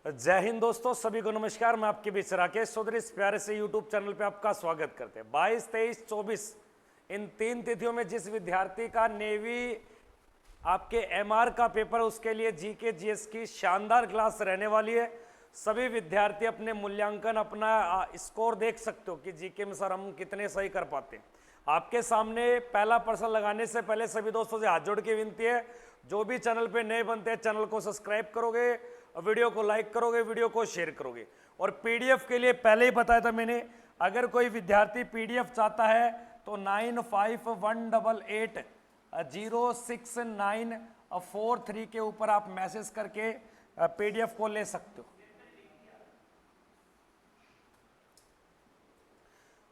जय हिंद दोस्तों, सभी को नमस्कार। मैं आपके बीच राकेश चौधरी इस प्यारे से यूट्यूब चैनल पे आपका स्वागत करते हैं। 22, 23, 24 इन 3 तिथियों में जिस विद्यार्थी का नेवी आपके एमआर का पेपर, उसके लिए जीके जीएस की शानदार क्लास रहने वाली है। सभी विद्यार्थी अपने मूल्यांकन, अपना स्कोर देख सकते हो कि जीके में सर हम कितने सही कर पाते हैं। आपके सामने पहला प्रश्न लगाने से पहले सभी दोस्तों से हाथ जोड़ के विनती है, जो भी चैनल पे नए बनते हैं चैनल को सब्सक्राइब करोगे, वीडियो को लाइक करोगे, वीडियो को शेयर करोगे। और पीडीएफ के लिए पहले ही बताया था मैंने, अगर कोई विद्यार्थी पीडीएफ चाहता है तो 9518806943 के ऊपर आप मैसेज करके पीडीएफ को ले सकते हो।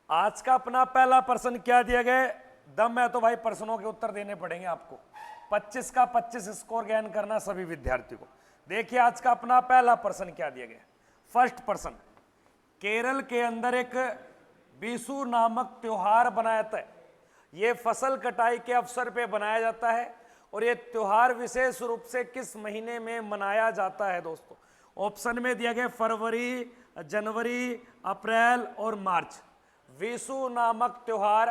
आज का अपना पहला प्रश्न क्या दिया गया? दम है तो भाई प्रश्नों के उत्तर देने पड़ेंगे आपको। 25 का 25 स्कोर गेन करना सभी विद्यार्थी को। देखिए आज का अपना पहला प्रश्न क्या दिया गया। फर्स्ट प्रश्न, केरल के अंदर एक बीसू नामक त्योहार बनाया जाता है। ये फसल कटाई के अवसर पे बनाया जाता है और ये त्योहार विशेष रूप से किस महीने में मनाया जाता है दोस्तों? ऑप्शन में दिया गया फरवरी, जनवरी, अप्रैल और मार्च। विशु नामक त्योहार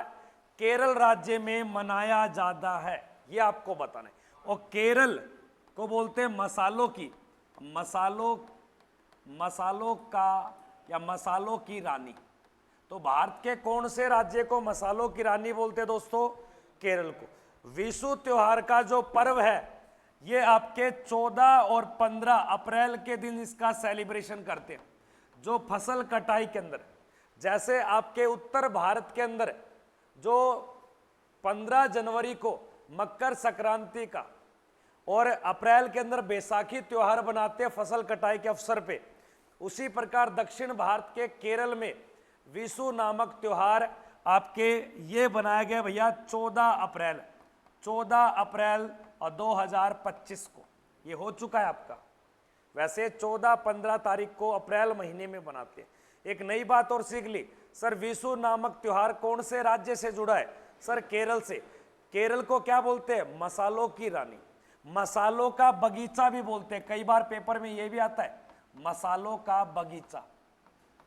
केरल राज्य में मनाया जाता है, ये आपको बताना है। और केरल को बोलते हैं मसालों की, मसालों का या मसालों की रानी। तो भारत के कौन से राज्य को मसालों की रानी बोलते हैं दोस्तों? केरल को। विशु त्योहार का जो पर्व है ये आपके 14 और 15 अप्रैल के दिन इसका सेलिब्रेशन करते हैं। जो फसल कटाई के अंदर, जैसे आपके उत्तर भारत के अंदर जो 15 जनवरी को मकर संक्रांति का और अप्रैल के अंदर बैसाखी त्योहार बनाते हैं फसल कटाई के अवसर पे, उसी प्रकार दक्षिण भारत के केरल में विशु नामक त्योहार आपके ये बनाया गया भैया 14 अप्रैल 2025 को। ये हो चुका है आपका। वैसे 14-15 तारीख को अप्रैल महीने में बनाते हैं। एक नई बात और सीख ली सर, विशु नामक त्योहार कौन से राज्य से जुड़ा है? सर केरल से। केरल को क्या बोलते हैं? मसालों की रानी, मसालों का बगीचा भी बोलते हैं। कई बार पेपर में ये भी आता है मसालों का बगीचा।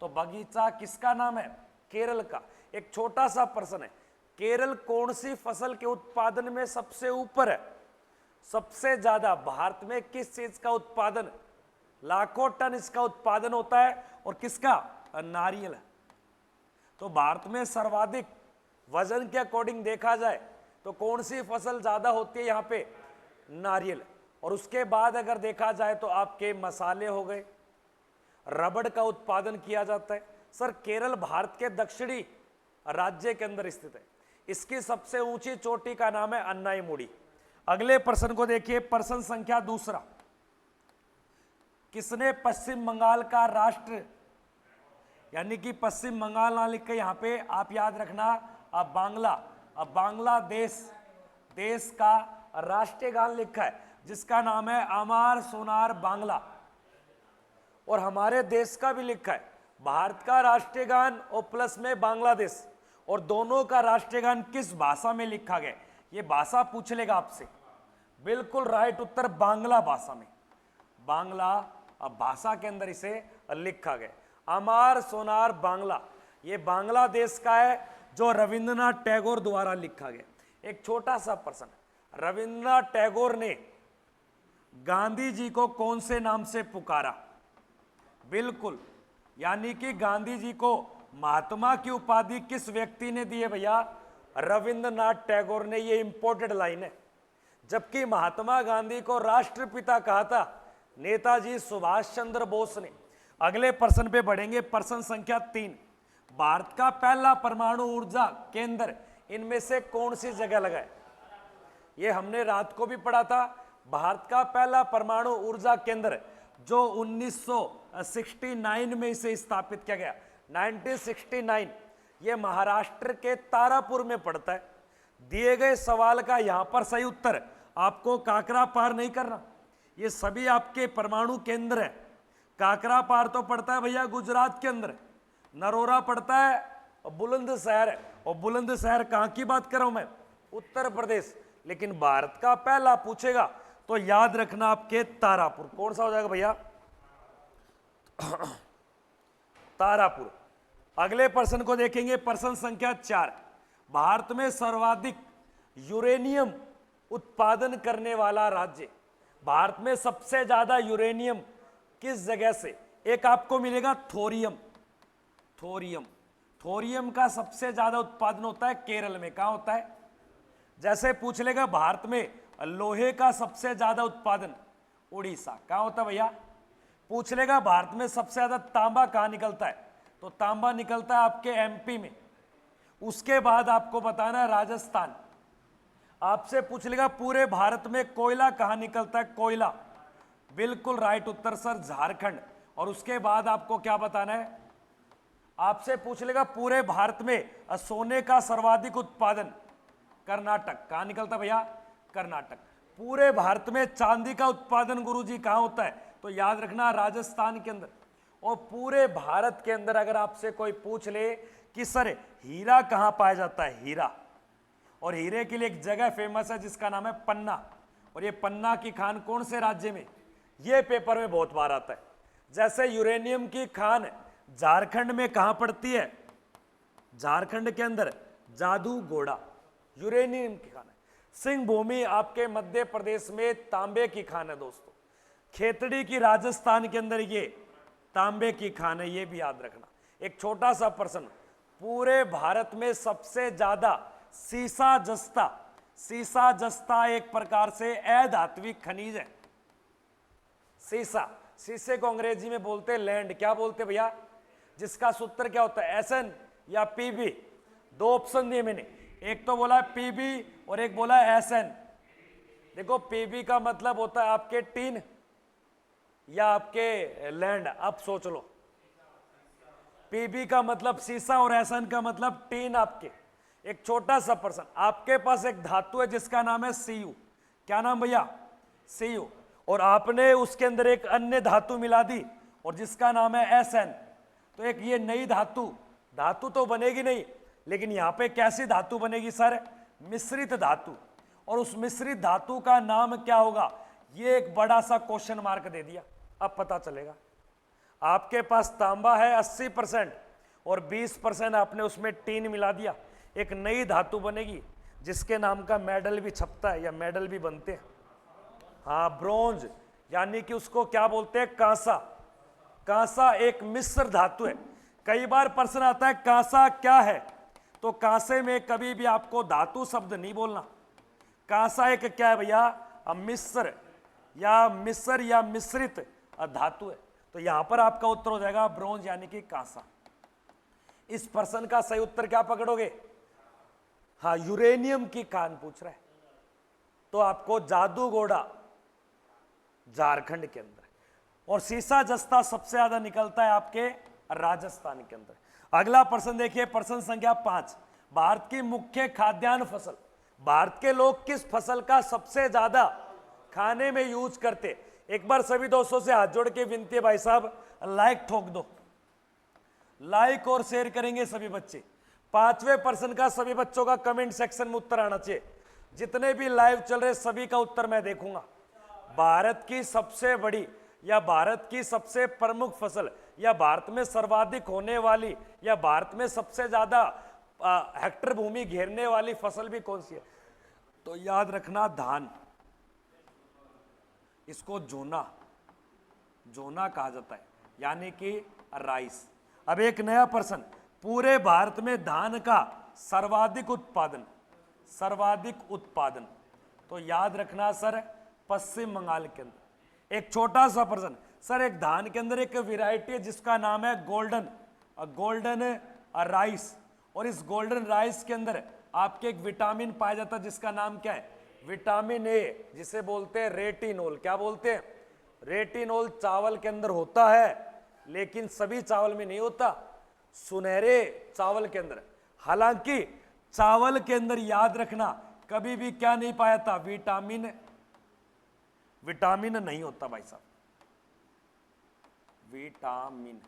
तो बगीचा किसका नाम है? केरल का। एक छोटा सा प्रश्न है, केरल कौन सी फसल के उत्पादन में सबसे ऊपर है? सबसे ज्यादा भारत में किस चीज का उत्पादन? लाखों टन इसका उत्पादन होता है। और किसका? नारियल है। तो भारत में सर्वाधिक वजन के अकॉर्डिंग देखा जाए तो कौन सी फसल ज्यादा होती है? यहाँ पे नारियल। और उसके बाद अगर देखा जाए तो आपके मसाले हो गए, रबड़ का उत्पादन किया जाता है। सर केरल भारत के दक्षिणी राज्य के अंदर स्थित है। इसकी सबसे ऊंची चोटी का नाम है अन्नाईमुड़ी। अगले प्रश्न को देखिए, प्रश्न संख्या दूसरा, किसने पश्चिम बंगाल का राष्ट्र, यानी कि पश्चिम बंगाल ना लिख के यहां पे आप याद रखना अब बांग्लादेश देश का राष्ट्रीय गान लिखा है जिसका नाम है अमार सोनार बांग्ला। और हमारे देश का भी लिखा है, भारत का राष्ट्रीय गान और प्लस में बांग्लादेश, और दोनों का राष्ट्रीय गान किस भाषा में लिखा गया? ये भाषा पूछ लेगा आपसे। बिल्कुल राइट उत्तर बांग्ला भाषा में। बांग्ला भाषा के अंदर इसे लिखा गया। अमार सोनार बांग्ला ये बांग्लादेश का है, जो रविंद्रनाथ टैगोर द्वारा लिखा गया। एक छोटा सा प्रश्न, रविंद्रनाथ टैगोर ने गांधी जी को कौन से नाम से पुकारा? बिल्कुल, यानी कि गांधी जी को महात्मा की उपाधि किस व्यक्ति ने दी है भैया? रविंद्रनाथ टैगोर ने। ये इंपोर्टेड लाइन है। जबकि महात्मा गांधी को राष्ट्रपिता कहा था नेताजी सुभाष चंद्र बोस ने। अगले प्रश्न पे बढ़ेंगे, प्रश्न संख्या 3, भारत का पहला परमाणु ऊर्जा केंद्र इनमें से कौन सी जगह लगा है? ये हमने रात को भी पढ़ा था। भारत का पहला परमाणु ऊर्जा केंद्र जो 1969 में इसे स्थापित किया गया, 1969, ये महाराष्ट्र के तारापुर में पड़ता है। दिए गए सवाल का यहां पर सही उत्तर आपको काकरा पार नहीं करना। ये सभी आपके परमाणु केंद्र है। काकरा पार तो पड़ता है भैया गुजरात के अंदर, नरोरा पड़ता है बुलंदशहर है। और बुलंदशहर कहां की बात कर रहा हूं मैं? उत्तर प्रदेश। लेकिन भारत का पहला पूछेगा तो याद रखना आपके तारापुर। कौन सा हो जाएगा भैया? तारापुर। अगले प्रश्न को देखेंगे, प्रश्न संख्या 4। भारत में सर्वाधिक यूरेनियम उत्पादन करने वाला राज्य, भारत में सबसे ज्यादा यूरेनियम किस जगह से? एक आपको मिलेगा थोरियम। थोरियम, थोरियम का सबसे ज्यादा उत्पादन होता है केरल में। कहां होता है? जैसे पूछ लेगा भारत में लोहे का सबसे ज्यादा उत्पादन उड़ीसा। कहां होता है भैया? पूछ लेगा भारत में सबसे ज्यादा तांबा कहां निकलता है, तो तांबा निकलता है आपके एमपी में। उसके बाद आपको बताना है राजस्थान। आपसे पूछ लेगा पूरे भारत में कोयला कहां निकलता है, कोयला। बिल्कुल राइट उत्तर सर, झारखंड। और उसके बाद आपको क्या बताना है? आपसे पूछ लेगा पूरे भारत में सोने का सर्वाधिक उत्पादन, कर्नाटक। कहां निकलता भैया? कर्नाटक। पूरे भारत में चांदी का उत्पादन गुरुजी कहां होता है, तो याद रखना राजस्थान के अंदर। और पूरे भारत के अंदर अगर आपसे कोई पूछ ले कि सर हीरा कहां पाया जाता है, हीरा, और हीरे के लिए एक जगह फेमस है जिसका नाम है पन्ना। और ये पन्ना की खान कौन से राज्य में? ये पेपर में बहुत बार आता है। जैसे यूरेनियम की खान झारखंड में कहां पड़ती है? झारखंड के अंदर जादूगोड़ा यूरेनियम की खान है। सिंह भूमि आपके मध्य प्रदेश में तांबे की खान है दोस्तों। खेतड़ी की राजस्थान के अंदर ये तांबे की खान है, ये भी याद रखना। एक छोटा सा प्रश्न, पूरे भारत में सबसे ज्यादा सीसा जस्ता, सीसा जस्ता एक प्रकार से अधात्विक खनिज है। सीसा, शीशे को अंग्रेजी में बोलते हैं लैंड। क्या बोलते भैया? जिसका सूत्र क्या होता है, एसएन या पीबी। दो ऑप्शन दिए मैंने, एक तो बोला पीबी और एक बोला एसएन। देखो पीबी का मतलब होता है आपके टीन या आपके लैंड। अब सोच लो, पीबी का मतलब सीसा और एसएन का मतलब टीन आपके। एक छोटा सा प्रश्न, आपके पास एक धातु है जिसका नाम है सीयू। क्या नाम भैया? सीयू। और आपने उसके अंदर एक अन्य धातु मिला दी और जिसका नाम है एसएन। तो एक ये नई धातु, धातु तो बनेगी नहीं, लेकिन यहां पे कैसी धातु बनेगी सर? मिश्रित धातु। और उस मिश्रित धातु का नाम क्या होगा? ये एक बड़ा सा क्वेश्चन मार्क दे दिया। अब पता चलेगा। आपके पास तांबा है 80% और 20% आपने उसमें टीन मिला दिया, एक नई धातु बनेगी जिसके नाम का मेडल भी छपता है या मेडल भी बनते हैं। हाँ, ब्रोंज, यानी कि उसको क्या बोलते हैं? कांसा। कांसा एक मिश्र धातु है। कई बार प्रश्न आता है कांसा क्या है, तो कांसे में कभी भी आपको धातु शब्द नहीं बोलना। कांसा एक क्या है भैया? मिश्र या मिश्रित धातु है। तो यहां पर आपका उत्तर हो जाएगा ब्रोंज यानी कि कांसा। इस प्रश्न का सही उत्तर क्या पकड़ोगे? हाँ, यूरेनियम की खान पूछ रहा है, तो आपको जादूगोड़ा झारखंड के अंदर। और सीसा जस्ता सबसे ज्यादा निकलता है आपके राजस्थान के अंदर। अगला प्रश्न देखिए, प्रश्न संख्या 5। भारत की मुख्य खाद्यान्न फसल, भारत के लोग किस फसल का सबसे ज्यादा खाने में यूज करते? एक बार सभी दोस्तों से हाथ जोड़ के विनती है भाई साहब, लाइक ठोक दो। लाइक और शेयर करेंगे सभी बच्चे। 5वें प्रश्न का सभी बच्चों का कमेंट सेक्शन में उत्तर आना चाहिए। जितने भी लाइव चल रहे सभी का उत्तर मैं देखूंगा। भारत की सबसे बड़ी या भारत की सबसे प्रमुख फसल या भारत में सर्वाधिक होने वाली या भारत में सबसे ज्यादा हेक्टर भूमि घेरने वाली फसल भी कौन सी है? तो याद रखना धान। इसको जोना, जोना कहा जाता है, यानी कि राइस। अब एक नया प्रश्न, पूरे भारत में धान का सर्वाधिक उत्पादन, सर्वाधिक उत्पादन, तो याद रखना सर पश्चिम बंगाल के अंदर। एक छोटा सा प्रश्न, सर एक धान के अंदर एक वैरायटी है जिसका नाम है गोल्डन राइस, और इस गोल्डन राइस के अंदर आपके एक विटामिन पाया जाता है जिसका नाम क्या है? विटामिन ए, जिसे बोलते हैं रेटिनोल। क्या बोलते हैं? रेटिनोल चावल के अंदर होता है, लेकिन सभी चावल में नहीं होता, सुनहरे चावल के अंदर। हालांकि चावल के अंदर याद रखना कभी भी क्या नहीं पाया था? विटामिन नहीं होता भाई साहब, विटामिन।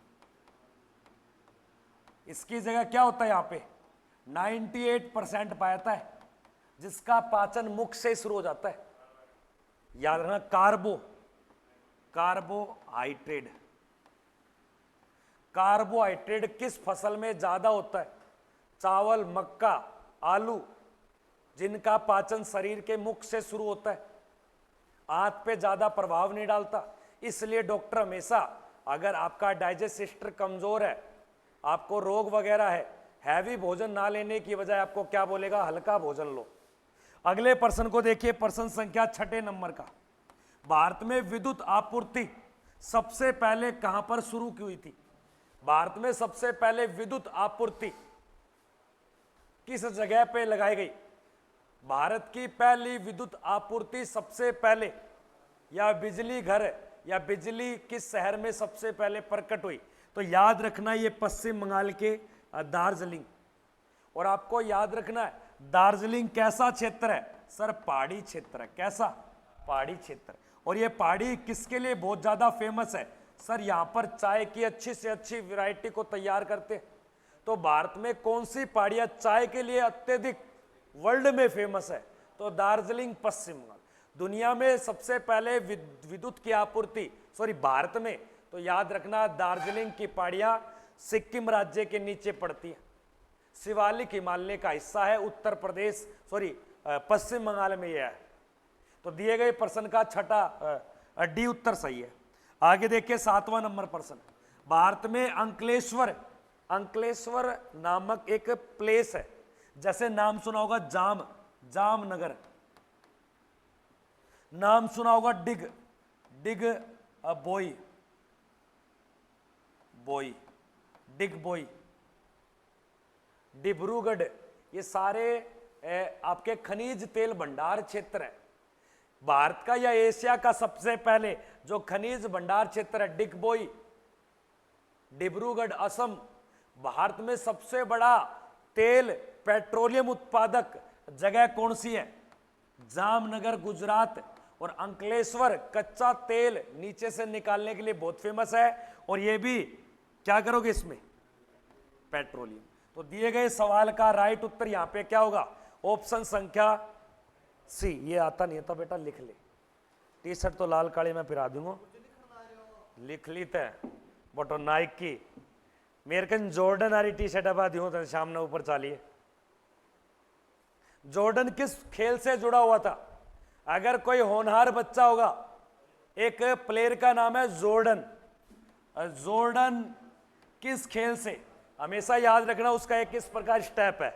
इसकी जगह क्या होता है? यहां पे 98% पाया जाता है, जिसका पाचन मुख से शुरू हो जाता है। याद रखना कार्बोहाइड्रेट। कार्बोहाइड्रेट किस फसल में ज्यादा होता है? चावल, मक्का, आलू, जिनका पाचन शरीर के मुख से शुरू होता है, आंत पे ज्यादा प्रभाव नहीं डालता। इसलिए डॉक्टर हमेशा, अगर आपका डाइजेस्ट सिस्टम कमजोर है, आपको रोग वगैरह है, हैवी भोजन ना लेने की बजाय आपको क्या बोलेगा? हल्का भोजन लो। अगले प्रश्न को देखिए, प्रश्न संख्या 6 नंबर का। भारत में विद्युत आपूर्ति सबसे पहले कहां पर शुरू की हुई थी? भारत में सबसे पहले विद्युत आपूर्ति किस जगह पे लगाई गई? भारत की पहली विद्युत आपूर्ति सबसे पहले, या बिजली घर या बिजली किस शहर में सबसे पहले प्रकट हुई? तो याद रखना, ये पश्चिम बंगाल के दार्जिलिंग। और आपको याद रखना है, दार्जिलिंग कैसा क्षेत्र है? सर पहाड़ी क्षेत्र है। कैसा? पहाड़ी क्षेत्र। और ये पहाड़ी किसके लिए बहुत ज्यादा फेमस है? सर यहाँ पर चाय की अच्छी से अच्छी वैरायटी को तैयार करते हैं। तो भारत में कौन सी पहाड़ियां चाय के लिए अत्यधिक वर्ल्ड में फेमस है? तो दार्जिलिंग, पश्चिम बंगाल। दुनिया में सबसे पहले विद्युत की आपूर्ति, सॉरी भारत में, तो याद रखना दार्जिलिंग की पहाड़ियां सिक्किम राज्य के नीचे पड़ती है। शिवालिक हिमालय का हिस्सा है, उत्तर प्रदेश, सॉरी पश्चिम बंगाल में यह है। तो दिए गए प्रश्न का छठा डी उत्तर सही है। आगे देखिए 7वां नंबर प्रश्न। भारत में अंकलेश्वर, अंकलेश्वर नामक एक प्लेस है, जैसे नाम सुना होगा जामनगर, नाम सुना होगा डिग बोई, डिगबोई, डिब्रूगढ़, ये सारे आपके खनिज तेल भंडार क्षेत्र है। भारत का या एशिया का सबसे पहले जो खनिज भंडार क्षेत्र है डिगबोई, डिब्रूगढ़, असम। भारत में सबसे बड़ा तेल पेट्रोलियम उत्पादक जगह कौन सी है? जामनगर, गुजरात। और अंकलेश्वर कच्चा तेल नीचे से निकालने के लिए बहुत फेमस है। और ये भी क्या करोगे इसमें? पेट्रोलियम। तो दिए गए सवाल का राइट उत्तर यहां पे क्या होगा? ऑप्शन संख्या सी। ये आता नहीं था बेटा, लिख ले। टी शर्ट तो लाल काली मैं फिरा दूंगा, लिख ली थे बटो नाइक की मेरे कन जॉर्डन आ रही टी शर्ट अब दियो तो सामने ऊपर चालिए। जॉर्डन किस खेल से जुड़ा हुआ था? अगर कोई होनहार बच्चा होगा, एक प्लेयर का नाम है जॉर्डन। जॉर्डन किस खेल से? हमेशा याद रखना उसका एक किस प्रकार स्टेप है,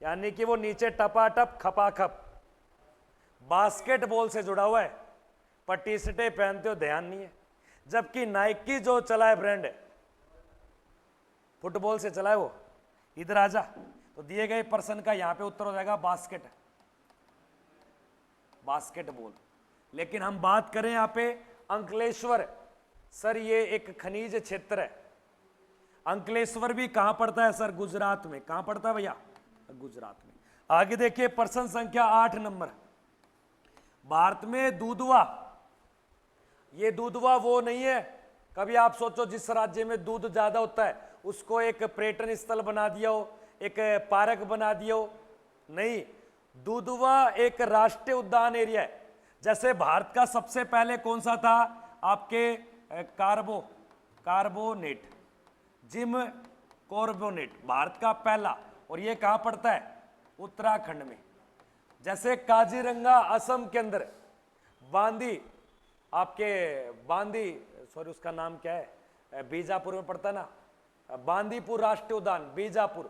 यानी कि वो नीचे टपाटप खपाखप, बास्केटबॉल से जुड़ा हुआ है। पर टी शर्टें पहनते हो ध्यान नहीं है। जबकि नाइकी जो चला है ब्रांड, फुटबॉल से चला है वो। इधर आजा। तो दिए गए प्रश्न का यहां पे उत्तर हो जाएगा बास्केटबॉल। लेकिन हम बात करें यहां पे अंकलेश्वर, सर ये एक खनिज क्षेत्र है। अंकलेश्वर भी कहां पड़ता है सर? गुजरात में। कहां पड़ता है भैया? गुजरात में। आगे देखिए प्रश्न संख्या 8 नंबर। भारत में दूधवा, ये दूधवा वो नहीं है, कभी आप सोचो जिस राज्य में दूध ज्यादा होता है उसको एक पर्यटन स्थल बना दिया हो, एक पार्क बना दिया हो, नहीं। दूधवा एक राष्ट्रीय उद्यान एरिया है। जैसे भारत का सबसे पहले कौन सा था? आपके कार्बोनेट, जिम कॉर्बोनेट, भारत का पहला। और ये कहां पड़ता है? उत्तराखंड में। जैसे काजीरंगा असम के अंदर, बांदी, आपके बांदी, सॉरी उसका नाम क्या है, बीजापुर में पड़ता है ना, बांदीपुर राष्ट्रीय उद्यान बीजापुर।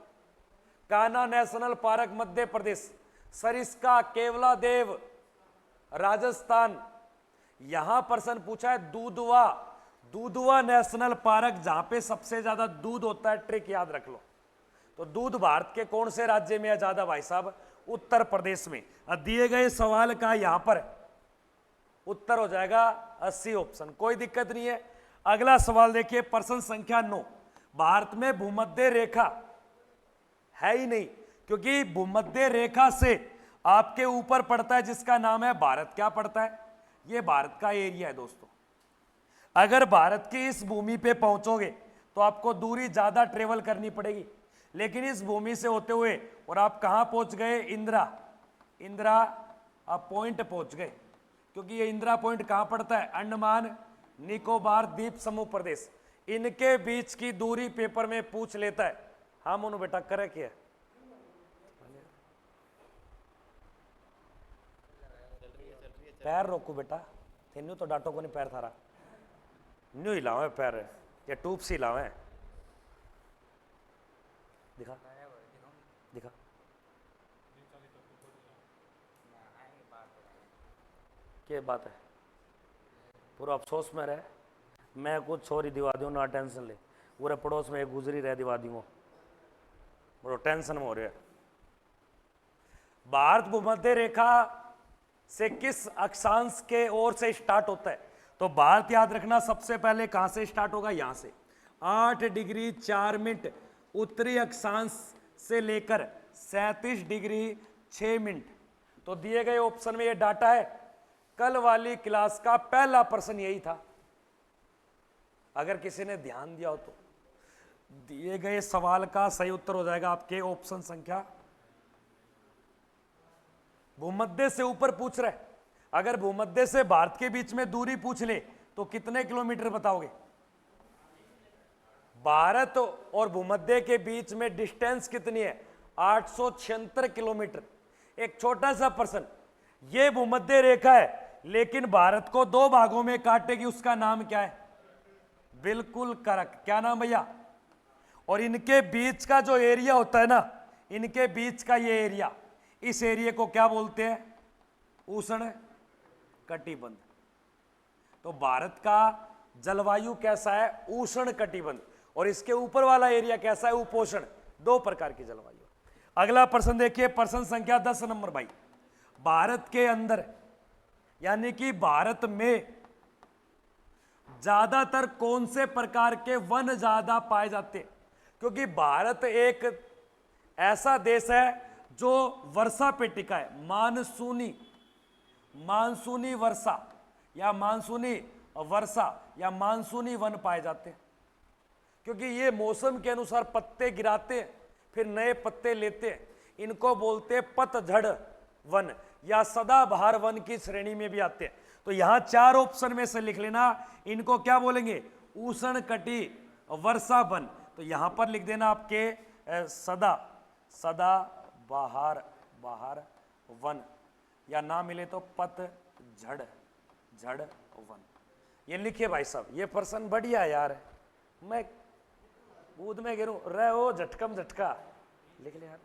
Kanha national park Madhya Pradesh, Sariska Keoladeo Rajasthan. यहां प्रश्न पूछा है दूधवा नेशनल पार्क, जहां पे सबसे ज्यादा दूध होता है। ट्रिक याद रख लो। तो दूध भारत के कौन से राज्य में है ज्यादा भाई साहब? उत्तर प्रदेश में। दिए गए सवाल का यहां पर उत्तर हो जाएगा 80 ऑप्शन, कोई दिक्कत नहीं है। अगला सवाल देखिए प्रश्न संख्या 9। भारत में भूमध्य रेखा है ही नहीं, क्योंकि भूमध्य रेखा से आपके ऊपर पड़ता है जिसका नाम है भारत। क्या पड़ता है? ये भारत का एरिया है दोस्तों। अगर भारत की इस भूमि पे पहुंचोगे तो आपको दूरी ज्यादा ट्रेवल करनी पड़ेगी, लेकिन इस भूमि से होते हुए और आप कहां पहुंच गए? इंदिरा आप पॉइंट पहुंच गए। क्योंकि ये इंदिरा पॉइंट कहां पड़ता है? अंडमान निकोबार द्वीप समूह प्रदेश। इनके बीच की दूरी पेपर में पूछ लेता है। हाँ मोनू बेटा करे क्या? पैर रोको बेटा, तेन्यू तो डांटो को नहीं पैर थारा, न्यू हिलावे पैर, या टूब से हिलावे। दिखा दिखा, क्या बात है? पूरा अफसोस में रहे, मैं कुछ छोरी दिवा दूँ ना, टेंशन ले। पूरे पड़ोस में एक गुजरी रह दिवा दूँ, बड़ो टेंशन में हो रहा है। भारत भूमध्य रेखा से किस अक्षांश के ओर से स्टार्ट होता है? तो भारत याद रखना सबसे पहले कहां से स्टार्ट होगा? यहां से 8 डिग्री 4 मिनट उत्तरी अक्षांश से लेकर 37 डिग्री 6 मिनट। तो दिए गए ऑप्शन में ये डाटा है। कल वाली क्लास का पहला प्रश्न यही था, अगर किसी ने ध्यान दिया हो तो। दिए गए सवाल का सही उत्तर हो जाएगा आपके ऑप्शन संख्या। भूमध्य से ऊपर पूछ रहे, अगर भूमध्य से भारत के बीच में दूरी पूछ ले तो कितने किलोमीटर बताओगे? भारत और भूमध्य के बीच में डिस्टेंस कितनी है? 876 किलोमीटर। एक छोटा सा प्रश्न, यह भूमध्य रेखा है लेकिन भारत को 2 भागों में काटेगी, उसका नाम क्या है? बिल्कुल करेक्ट, क्या नाम भैया? और इनके बीच का जो एरिया होता है ना, इनके बीच का ये एरिया, इस एरिया को क्या बोलते हैं? उष्ण कटिबंध। तो भारत का जलवायु कैसा है? उष्ण कटिबंध। और इसके ऊपर वाला एरिया कैसा है? उपोष्ण। 2 प्रकार की जलवायु। अगला प्रश्न देखिए, प्रश्न संख्या 10 नंबर भाई। भारत के अंदर यानी कि भारत में ज्यादातर कौन से प्रकार के वन ज्यादा पाए जाते हैं? क्योंकि भारत एक ऐसा देश है जो वर्षा पे टिका है। मानसूनी वर्षा या मानसूनी वर्षा या मानसूनी वन पाए जाते हैं, क्योंकि ये मौसम के अनुसार पत्ते गिराते हैं फिर नए पत्ते लेते हैं। इनको बोलते हैं पतझड़ वन या सदाबहार वन की श्रेणी में भी आते हैं। तो यहां 4 ऑप्शन में से लिख लेना, इनको क्या बोलेंगे? उष्ण कटी वर्षा वन। तो यहां पर लिख देना आपके सदाबहार वन, या ना मिले तो पतझड़ वन। ये लिखिए भाई साहब, ये प्रश्न बढ़िया है यार। मैं कूद में गिरूं रहे हो झटकम झटका लिख ले यार,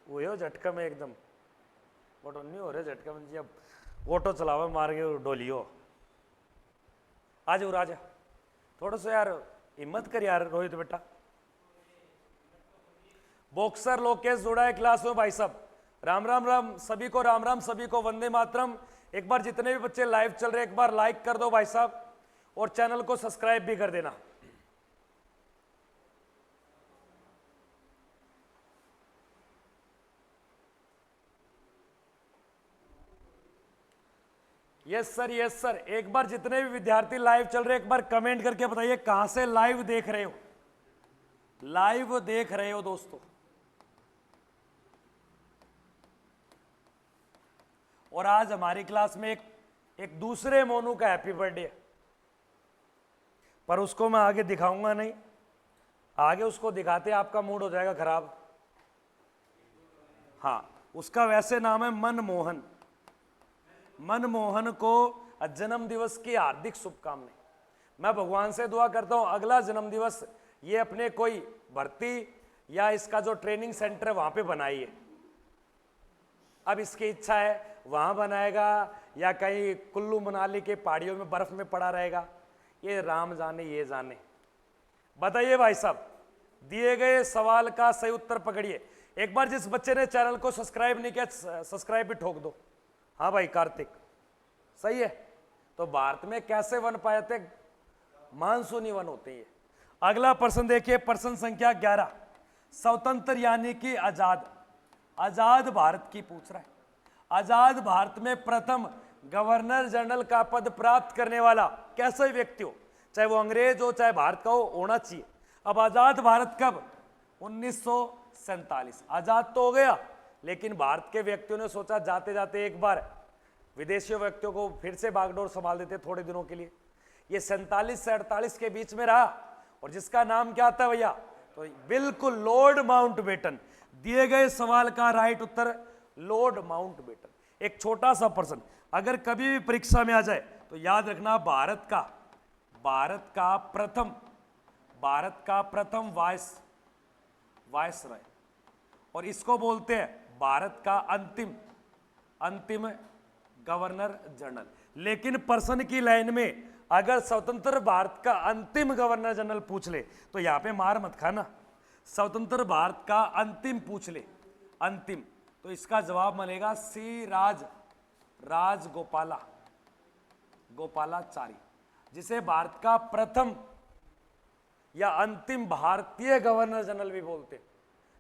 वो हो झटका में एकदम ऑटो नहीं हो रहे झटका में जी। अब ऑटो चलावे मार के डोलियो। आज हो राजा, थोड़ा सा यार हिम्मत कर यार रोहित बेटा। बॉक्सर लोकेश जुड़ा है क्लास में भाई साहब। राम राम राम सभी को, राम राम सभी को, वंदे मातरम। एक बार जितने भी बच्चे लाइव चल रहे एक बार लाइक कर दो भाई साहब, और चैनल को सब्सक्राइब भी कर देना। Yes sir, yes sir. एक बार जितने भी विद्यार्थी लाइव चल रहे एक बार कमेंट करके बताइए कहां से लाइव देख रहे हो। लाइव देख रहे हो दोस्तों। और आज हमारी क्लास में एक दूसरे मोनू का हैप्पी बर्थडे है, पर उसको मैं आगे दिखाऊंगा नहीं। आगे उसको दिखाते आपका मूड हो जाएगा खराब। हाँ, उसका वैसे नाम है मनमोहन। मनमोहन को जन्म दिवस की हार्दिक शुभकामनाएं। मैं भगवान से दुआ करता हूं अगला जन्म दिवस ये अपने कोई भर्ती या इसका जो ट्रेनिंग सेंटर है वहां पे बनाइए। अब इसकी इच्छा है वहां बनाएगा या कहीं कुल्लू मनाली के पहाड़ियों में बर्फ में पड़ा रहेगा, ये राम जाने ये जाने। बताइए भाई साहब, दिए गए सवाल का सही उत्तर पकड़िए। एक बार जिस बच्चे ने चैनल को सब्सक्राइब नहीं किया सब्सक्राइब भी ठोक दो। हाँ भाई कार्तिक, सही है। तो भारत में कैसे वन पाए जाते? मानसूनी वन होते हैं। अगला प्रश्न देखिए, प्रश्न संख्या 11। स्वतंत्र यानी कि आजाद भारत की पूछ रहा है। आजाद भारत में प्रथम गवर्नर जनरल का पद प्राप्त करने वाला कैसा व्यक्ति हो, चाहे वो अंग्रेज हो चाहे भारत का हो, होना चाहिए। अब आजाद भारत कब? 1947। आजाद तो हो गया, लेकिन भारत के व्यक्तियों ने सोचा जाते जाते एक बार विदेशी व्यक्तियों को फिर से बागडोर संभाल देते थोड़े दिनों के लिए। ये 47 से 48 के बीच में रहा, और जिसका नाम क्या आता है भैया, तो बिल्कुल लॉर्ड माउंटबेटन। दिए गए सवाल का राइट उत्तर लॉर्ड माउंटबेटन। एक छोटा सा प्रश्न अगर कभी भी परीक्षा में आ जाए तो याद रखना, भारत का प्रथम वायसराय, और इसको बोलते हैं भारत का अंतिम गवर्नर जनरल। लेकिन प्रश्न की लाइन में अगर स्वतंत्र भारत का अंतिम गवर्नर जनरल पूछ ले तो यहां पे मार मत खाना, स्वतंत्र भारत का अंतिम पूछ ले, अंतिम, तो इसका जवाब मिलेगा सी गोपालाचारी, जिसे भारत का प्रथम या अंतिम भारतीय गवर्नर जनरल भी बोलते हैं।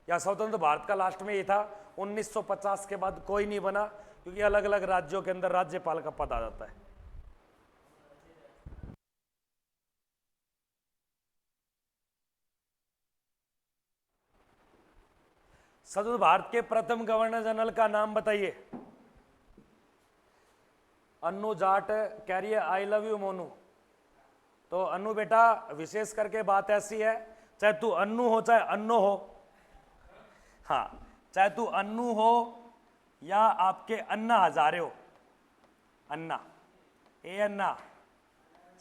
या स्वतंत्र भारत का लास्ट में ये था, 1950 के बाद कोई नहीं बना, क्योंकि अलग अलग राज्यों के अंदर राज्यपाल का पद आ जाता है। स्वतंत्र भारत के प्रथम गवर्नर जनरल का नाम बताइए। अन्नू जाट कह रही है आई लव यू मोनू। तो अन्नू बेटा, विशेष करके बात ऐसी है, चाहे तू अन्नू हो चाहे अन्नो हो, हाँ, चाहे तू अन्नू हो या आपके अन्ना हजारे हो, अन्ना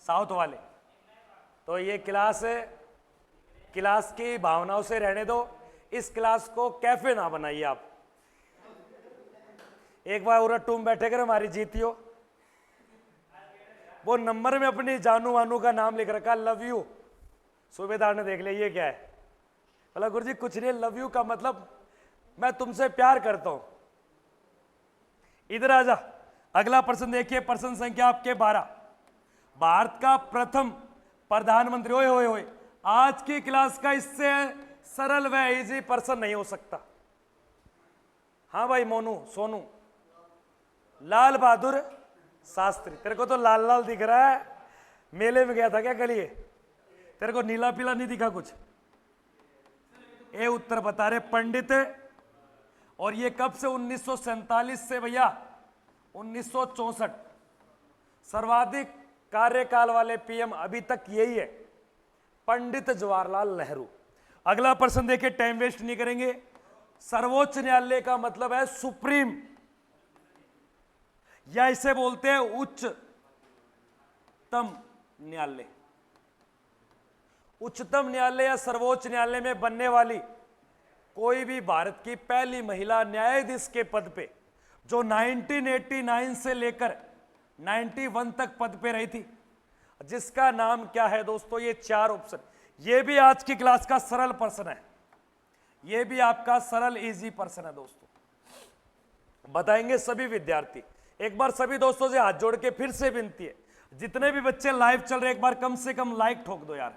साउथ वाले, तो ये क्लास की भावनाओं से रहने दो। इस क्लास को कैफे ना बनाइए आप। एक बार उरा टूम बैठे कर हमारी जीतियो, वो नंबर में अपनी जानू वानू का नाम लिख रखा लव यू। सूबेदार ने देख लिया ये क्या है, बोला गुरुजी कुछ नहीं, लव यू का मतलब मैं तुमसे प्यार करता हूं। इधर आजा, अगला प्रश्न देखिए, प्रश्न संख्या आपके 12। भारत का प्रथम प्रधानमंत्री, ओए ओए ओए, आज की क्लास का इससे सरल व इजी प्रश्न नहीं हो सकता। हाँ भाई मोनू सोनू, लाल बहादुर शास्त्री। तेरे को तो लाल लाल दिख रहा है, मेले में गया था क्या कल? ये तेरे को नीला पीला नहीं दिखा कुछ? ये उत्तर बता रहे पंडित। और ये कब से? 1947 से भैया 1964। सर्वाधिक कार्यकाल वाले पीएम अभी तक यही है, पंडित जवाहरलाल नेहरू। अगला प्रश्न देखिए, टाइम वेस्ट नहीं करेंगे। सर्वोच्च न्यायालय का मतलब है सुप्रीम, या इसे बोलते हैं उच्चतम न्यायालय। उच्चतम न्यायालय या सर्वोच्च न्यायालय में बनने वाली कोई भी भारत की पहली महिला न्यायाधीश के पद पे, जो 1989 से लेकर 91 तक पद पे रही थी, जिसका नाम क्या है दोस्तों? ये 4 ऑप्शन। ये भी आज की क्लास का सरल प्रश्न है, ये भी आपका सरल इजी प्रश्न है दोस्तों, बताएंगे सभी विद्यार्थी। एक बार सभी दोस्तों से हाथ जोड़ के फिर से विनती है, जितने भी बच्चे लाइव चल रहे, एक बार कम से कम लाइक ठोक दो यार,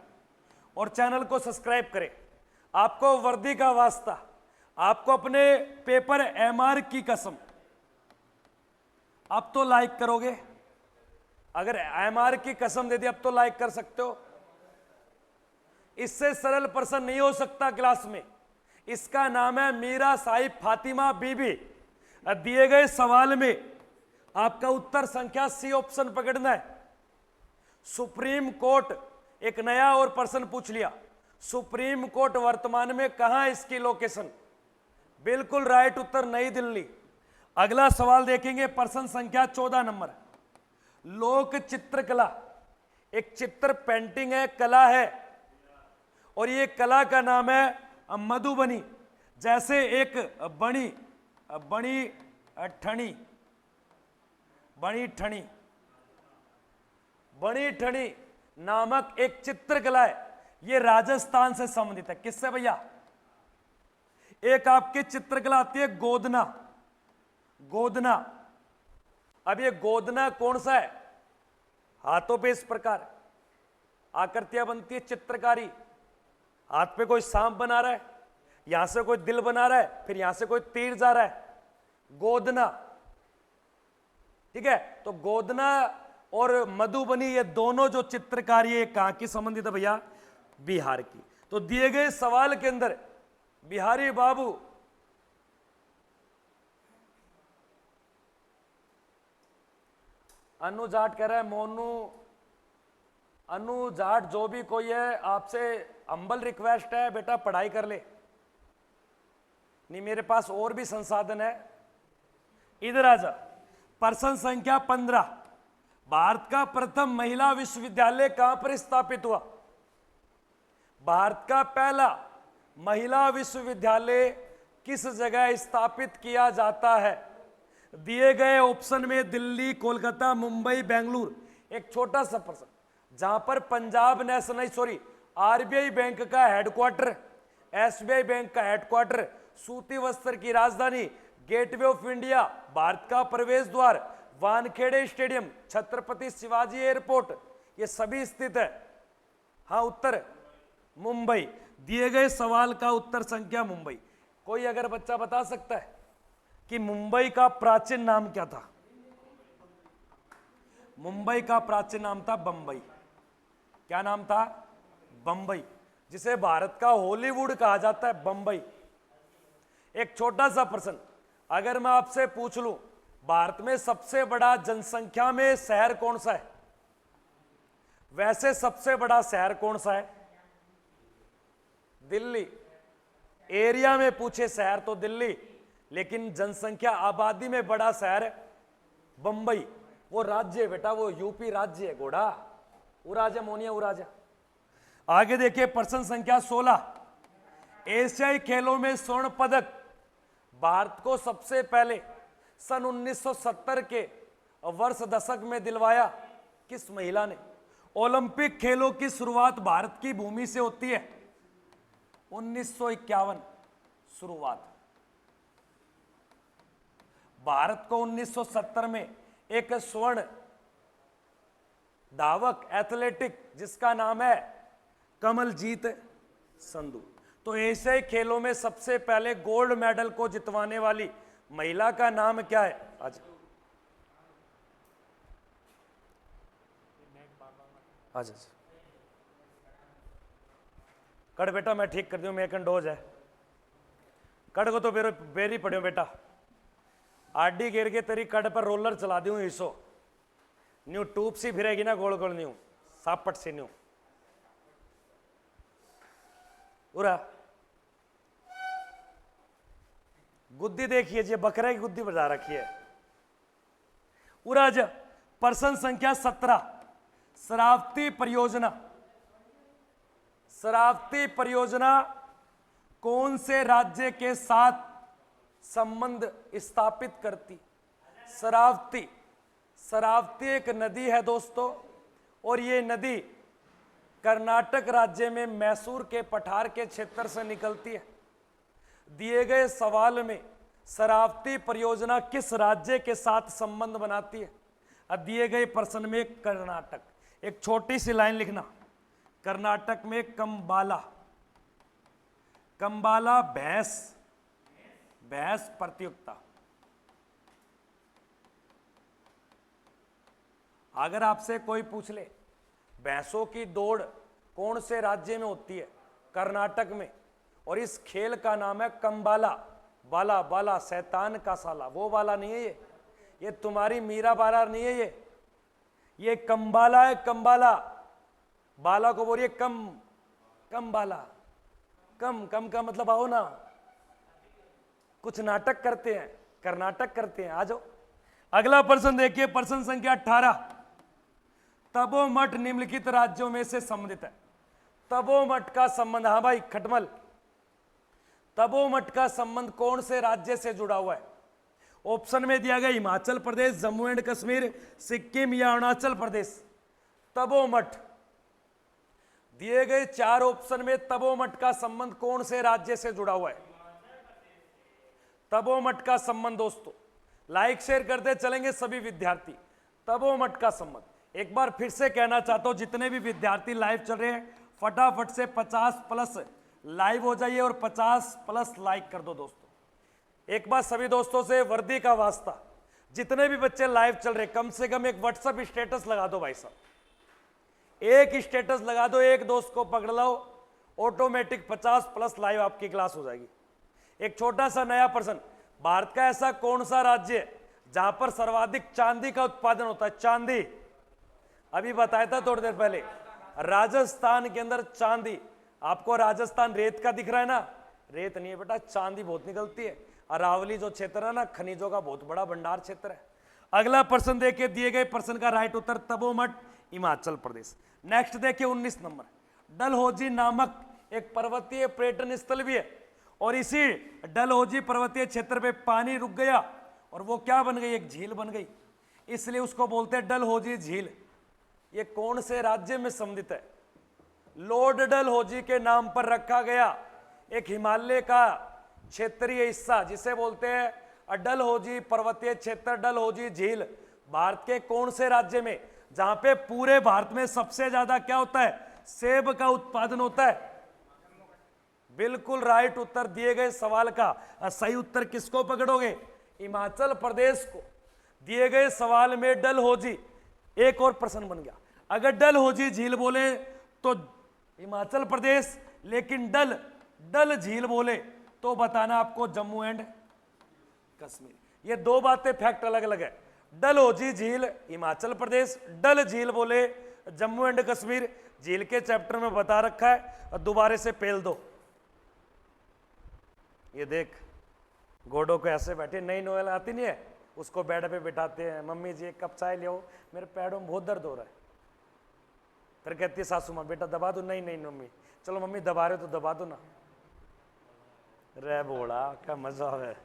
और चैनल को सब्सक्राइब करें। आपको वर्दी का वास्ता, आपको अपने पेपर एमआर की कसम, अब तो लाइक करोगे? अगर एमआर की कसम दे दी अब तो लाइक कर सकते हो। इससे सरल प्रश्न नहीं हो सकता क्लास में। इसका नाम है मीरा साहिब फातिमा बीबी। दिए गए सवाल में आपका उत्तर संख्या सी ऑप्शन पकड़ना है। सुप्रीम कोर्ट, एक नया और प्रश्न पूछ लिया, सुप्रीम कोर्ट वर्तमान में कहां है इसकी लोकेशन? बिल्कुल राइट उत्तर नई दिल्ली। अगला सवाल देखेंगे, प्रश्न संख्या 14 नंबर। लोक चित्रकला एक चित्र पेंटिंग है, कला है, और ये कला का नाम है मधुबनी। जैसे एक बणी ठणी नामक एक चित्रकला है, ये राजस्थान से संबंधित है। किससे भैया? एक आपकी चित्रकला आती है गोदना। अब ये गोदना कौन सा है? हाथों पे इस प्रकार आकृतियां बनती है, चित्रकारी। हाथ पे कोई सांप बना रहा है, यहां से कोई दिल बना रहा है, फिर यहां से कोई तीर जा रहा है, गोदना। ठीक है, तो गोदना और मधुबनी ये दोनों जो चित्रकारी है कहां की संबंधित है भैया? बिहार की। तो दिए गए सवाल के अंदर बिहारी बाबू अनु जाट कह रहा है मोनू अनु जाट जो भी कोई है, आपसे हम्बल रिक्वेस्ट है बेटा, पढ़ाई कर ले। नहीं, मेरे पास और भी संसाधन है। इधर आ जा। पर्सन संख्या 15, भारत का प्रथम महिला विश्वविद्यालय कहां पर स्थापित हुआ? भारत का पहला महिला विश्वविद्यालय किस जगह स्थापित किया जाता है? दिए गए ऑप्शन में दिल्ली, कोलकाता, मुंबई, बेंगलुरु। एक छोटा सा प्रश्न, जहां पर पंजाब नेशनल आरबीआई बैंक का हेडक्वार्टर, एसबीआई बैंक का हेडक्वार्टर, सूती वस्त्र की राजधानी, गेटवे ऑफ इंडिया, भारत का प्रवेश द्वार, वानखेड़े स्टेडियम, छत्रपति शिवाजी एयरपोर्ट, ये सभी स्थित है। हाँ, उत्तर मुंबई। दिए गए सवाल का उत्तर संख्या मुंबई। कोई अगर बच्चा बता सकता है कि मुंबई का प्राचीन नाम क्या था? मुंबई का प्राचीन नाम था बंबई। क्या नाम था? बंबई, जिसे भारत का हॉलीवुड कहा जाता है, बंबई। एक छोटा सा प्रश्न, अगर मैं आपसे पूछ लूं भारत में सबसे बड़ा जनसंख्या में शहर कौन सा है? वैसे सबसे बड़ा शहर कौन सा है? दिल्ली। एरिया में पूछे शहर तो दिल्ली, लेकिन जनसंख्या आबादी में बड़ा शहर बंबई। वो राज्य है बेटा, वो यूपी राज्य है। घोड़ा उराजा, मोनिया उराजा। आगे देखिए प्रश्न संख्या 16, एशियाई खेलों में स्वर्ण पदक भारत को सबसे पहले सन 1970 के वर्ष दशक में दिलवाया किस महिला ने? ओलंपिक खेलों की शुरुआत भारत की भूमि से होती है। 1951 शुरुआत। भारत को 1970 में एक स्वर्ण धावक, एथलेटिक, जिसका नाम है कमलजीत संधू। तो एशियाई खेलों में सबसे पहले गोल्ड मेडल को जितवाने वाली महिला का नाम क्या है? आज आज कड़ बेटा, मैं ठीक कर दूं, मेकन डोज है। कड़ को तो बेरी पड़ो बेटा, आडी गिर के तेरी कड़ पर रोलर चला दूं, इसो न्यू टूब सी फिरेगी ना, गोल गोल न्यू सापट से न्यू उरा। गुद्दी देखिए जी, बकरे की गुद्दी बजा रखी है। उराज। प्रश्न संख्या 17, शरावती परियोजना। शरावती परियोजना कौन से राज्य के साथ संबंध स्थापित करती? शरावती, शरावती एक नदी है दोस्तों, और ये नदी कर्नाटक राज्य में मैसूर के पठार के क्षेत्र से निकलती है। दिए गए सवाल में शरावती परियोजना किस राज्य के साथ संबंध बनाती है? अब दिए गए प्रश्न में कर्नाटक। एक छोटी सी लाइन लिखना, कर्नाटक में कंबाला, कंबाला भैंस, भैंस प्रतियोगिता। अगर आपसे कोई पूछ ले भैंसों की दौड़ कौन से राज्य में होती है? कर्नाटक में। और इस खेल का नाम है कंबाला। बाला, बाला शैतान का साला, वो बाला नहीं है ये तुम्हारी मीरा बाला नहीं है, ये कंबाला है, कंबाला। बाला को बोलिए कम, कम बाला, कम कम का मतलब आओ ना, कुछ नाटक करते हैं, कर्नाटक करते हैं, आ जाओ। अगला प्रश्न देखिए, प्रश्न संख्या 18, तपोमठ निम्नलिखित राज्यों में से संबंधित है। तपोमठ का संबंध, हाँ भाई खटमल, तपोमठ का संबंध कौन से राज्य से जुड़ा हुआ है? ऑप्शन में दिया गया हिमाचल प्रदेश, जम्मू एंड कश्मीर, सिक्किम या अरुणाचल प्रदेश। तपोमठ, दिए गए 4 ऑप्शन में तपोमठ का संबंध कौन से राज्य से जुड़ा हुआ है? तपोमठ का संबंध दोस्तों, लाइक शेयर करते चलेंगे सभी विद्यार्थी। तपोमठ का संबंध एक बार फिर से कहना चाहता हूं, जितने भी विद्यार्थी लाइव चल रहे हैं फटाफट से 50+ लाइव हो जाइए और 50+ लाइक कर दो दोस्तों। एक बार सभी दोस्तों से वर्दी का वास्ता, जितने भी बच्चे लाइव चल रहे कम से कम एक व्हाट्सएप स्टेटस लगा दो भाई साहब, एक स्टेटस लगा दो, एक दोस्त को पकड़ लो, ऑटोमेटिक 50+ लाइव आपकी क्लास हो जाएगी। एक छोटा सा नया प्रश्न, भारत का ऐसा कौन सा राज्य है जहां पर सर्वाधिक चांदी का उत्पादन होता है? चांदी, अभी बताया था थोड़ी देर पहले, राजस्थान के अंदर चांदी, आपको राजस्थान रेत का दिख रहा है ना, रेत नहीं है बेटा, चांदी बहुत निकलती है। अरावली जो क्षेत्र है ना, खनिजों का बहुत बड़ा भंडार क्षेत्र है। अगला प्रश्न देखिए, दिए गए प्रश्न का राइट उत्तर तपोमठ, हिमाचल प्रदेश। नेक्स्ट देखिए 19 नंबर, डलहौजी नामक एक पर्वतीय पर्यटन स्थल भी है, और इसी डलहौजी पर्वतीय क्षेत्र पे पानी रुक गया और वो क्या बन गई, एक झील बन गई, इसलिए उसको बोलते हैं डलहौजी झील। ये कौन से राज्य में संबंधित है? लॉर्ड डलहौजी के नाम पर रखा गया एक हिमालय का क्षेत्रीय हिस्सा जिसे बोलते हैं डलहौजी पर्वतीय क्षेत्र, डलहौजी झील। भारत के कौन से राज्य में, जहां पे पूरे भारत में सबसे ज्यादा क्या होता है, सेब का उत्पादन होता है? बिल्कुल राइट उत्तर। दिए गए सवाल का सही उत्तर किसको पकड़ोगे? हिमाचल प्रदेश को। दिए गए सवाल में डलहौजी, एक और प्रश्न बन गया, अगर डलहौजी झील बोले तो हिमाचल प्रदेश, लेकिन डल झील बोले तो बताना आपको जम्मू एंड कश्मीर। ये दो बातें फैक्ट अलग अलग है। डलहौजी झील हिमाचल प्रदेश, डल झील बोले जम्मू एंड कश्मीर। झील के चैप्टर में बता रखा है, और दोबारा से पेल दो। ये देख, घोड़ों को ऐसे बैठे, नई नोवेल आती नहीं है, उसको बेड पे बिठाते हैं, मम्मी जी एक कप चाय ले आओ, मेरे पैरों में बहुत दर्द हो रहा है। फिर कहती है सासू माँ, बेटा दबा दो, नहीं नहीं मम्मी, चलो मम्मी दबा रहे हो तो दबा दो ना। रे बोला क्या मजा है।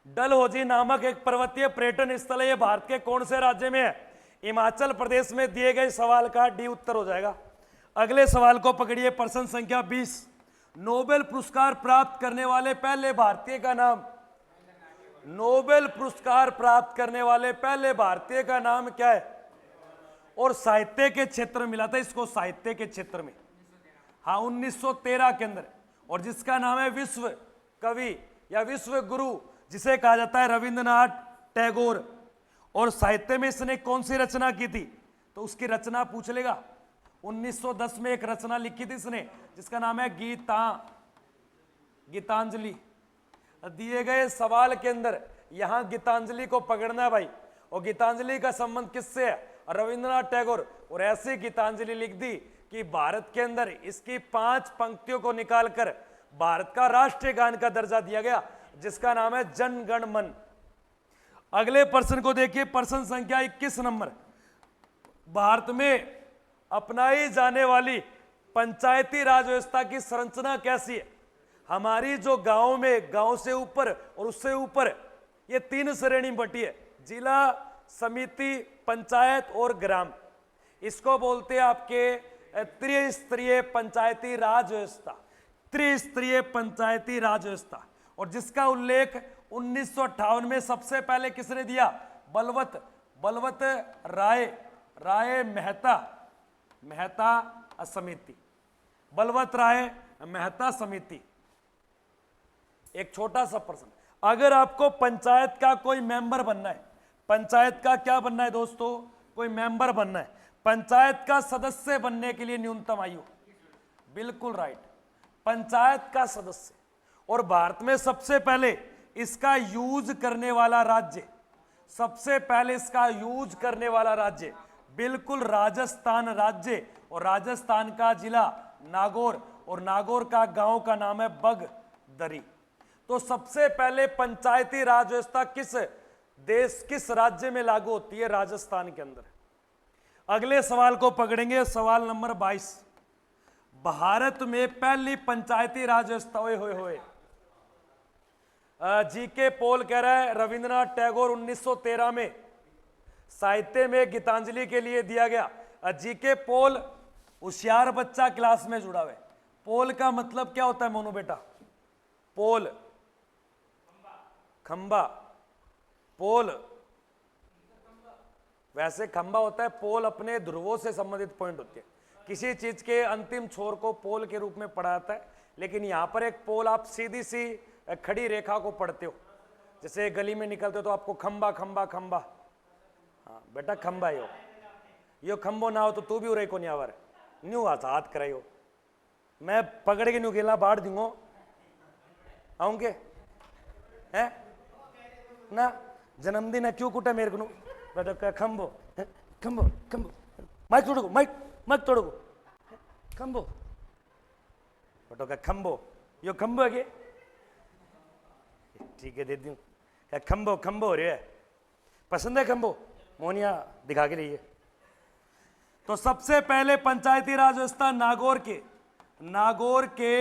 डलहौजी नामक एक पर्वतीय पर्यटन स्थल है, ये भारत के कौन से राज्य में है? हिमाचल प्रदेश में। दिए गए सवाल का डी उत्तर हो जाएगा। अगले सवाल को पकड़िए, प्रश्न संख्या 20, नोबेल पुरस्कार प्राप्त करने वाले पहले भारतीय का नाम। नोबेल पुरस्कार प्राप्त करने वाले पहले भारतीय का नाम क्या है? और साहित्य के क्षेत्र में मिला था इसको, साहित्य के क्षेत्र में, हाँ 1913 के अंदर, और जिसका नाम है विश्व कवि या विश्व गुरु जिसे कहा जाता है रविंद्रनाथ टैगोर। और साहित्य में इसने कौन सी रचना की थी, तो उसकी रचना पूछ लेगा। 1910 में एक रचना लिखी थी इसने जिसका नाम है गीतांजलि। दिए गए सवाल के अंदर यहां गीतांजलि को पकड़ना है भाई, और गीतांजलि का संबंध किससे है? रविंद्रनाथ टैगोर। और ऐसी गीतांजलि लिख दी कि भारत के अंदर इसकी 5 पंक्तियों को निकालकर भारत का राष्ट्रीय गान का दर्जा दिया गया, जिसका नाम है जन गण मन। अगले प्रश्न को देखिए, प्रश्न संख्या 21 नंबर, भारत में अपनाई जाने वाली पंचायती राज व्यवस्था की संरचना कैसी है? हमारी जो गांव में, गांव से ऊपर और उससे ऊपर, ये 3 श्रेणी बटी है, जिला, समिति, पंचायत और ग्राम। इसको बोलते हैं आपके त्रिस्तरीय पंचायती राज व्यवस्था, त्रिस्तरीय पंचायती राज व्यवस्था। और जिसका उल्लेख 1958 में सबसे पहले किसने दिया? बलवत राय मेहता समिति, बलवत राय मेहता समिति। एक छोटा सा प्रश्न, अगर आपको पंचायत का कोई मेंबर बनना है, पंचायत का क्या बनना है दोस्तों? कोई मेंबर बनना है। पंचायत का सदस्य बनने के लिए न्यूनतम आयु, बिल्कुल राइट, पंचायत का सदस्य। और भारत में सबसे पहले इसका यूज करने वाला राज्य, सबसे पहले इसका यूज करने वाला राज्य बिल्कुल राजस्थान राज्य, और राजस्थान का जिला नागौर, और नागौर का गांव का नाम है बगदरी। तो सबसे पहले पंचायती राज व्यवस्था किस देश, किस राज्य में लागू होती है? राजस्थान के अंदर। अगले सवाल को पकड़ेंगे, सवाल नंबर 22, भारत में पहली पंचायती राज व्यवस्था, होए जीके पोल कह रहा है रविंद्रनाथ टैगोर 1913 में साहित्य में गीतांजलि के लिए दिया गया। जीके पोल होशियार बच्चा क्लास में जुड़ा हुआ है। पोल का मतलब क्या होता है मोनू बेटा? पोल, खंबा, पोल, वैसे खंबा होता है, पोल अपने ध्रुवों से संबंधित पॉइंट होते हैं, किसी चीज के अंतिम छोर को पोल के रूप में पढ़ा जाता है। लेकिन यहां पर एक पोल, आप सीधी सी खड़ी रेखा को पढ़ते हो, जैसे गली में निकलते हो तो आपको खंबा खंबा खंबा, हाँ बेटा खंबा यो खंबो ना हो तो तू भी उरे को नहीं आवर न्यू हाथ कराइयो, मैं पकड़ के न्यू गेला बाढ़ दूंगो आऊंगे है ना, जन्मदिन है क्यों कुटा मेरे को बेटा खंबो खंबो खंबो माइक तोड़ो माइक तोड़ो खंबो फोटो का खंबो यो खंबो है ठीक है दे दूं क्या खंबो खंबो हो रही है पसंद है खंबो मोनिया दिखा के रही है। तो सबसे पहले पंचायती राज व्यवस्था नागौर के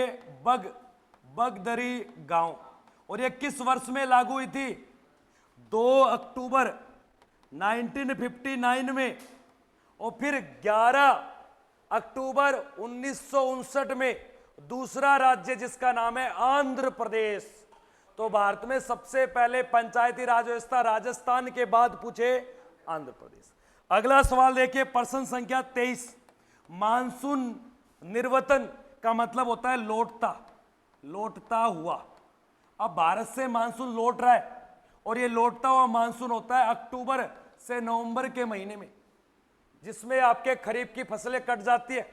बगदरी गांव और ये किस वर्ष में लागू हुई थी 2 अक्टूबर 1959 में और फिर 11 अक्टूबर 1959 में दूसरा राज्य जिसका नाम है आंध्र प्रदेश। तो भारत में सबसे पहले पंचायती राज व्यवस्था राजस्थान के बाद पूछे आंध्र प्रदेश। अगला सवाल देखिए प्रश्न संख्या 23 मानसून निर्वतन का मतलब होता है लौटता हुआ। अब भारत से मानसून लौट रहा है और ये लौटता हुआ मानसून होता है अक्टूबर से नवंबर के महीने में जिसमें आपके खरीफ की फसलें कट जाती है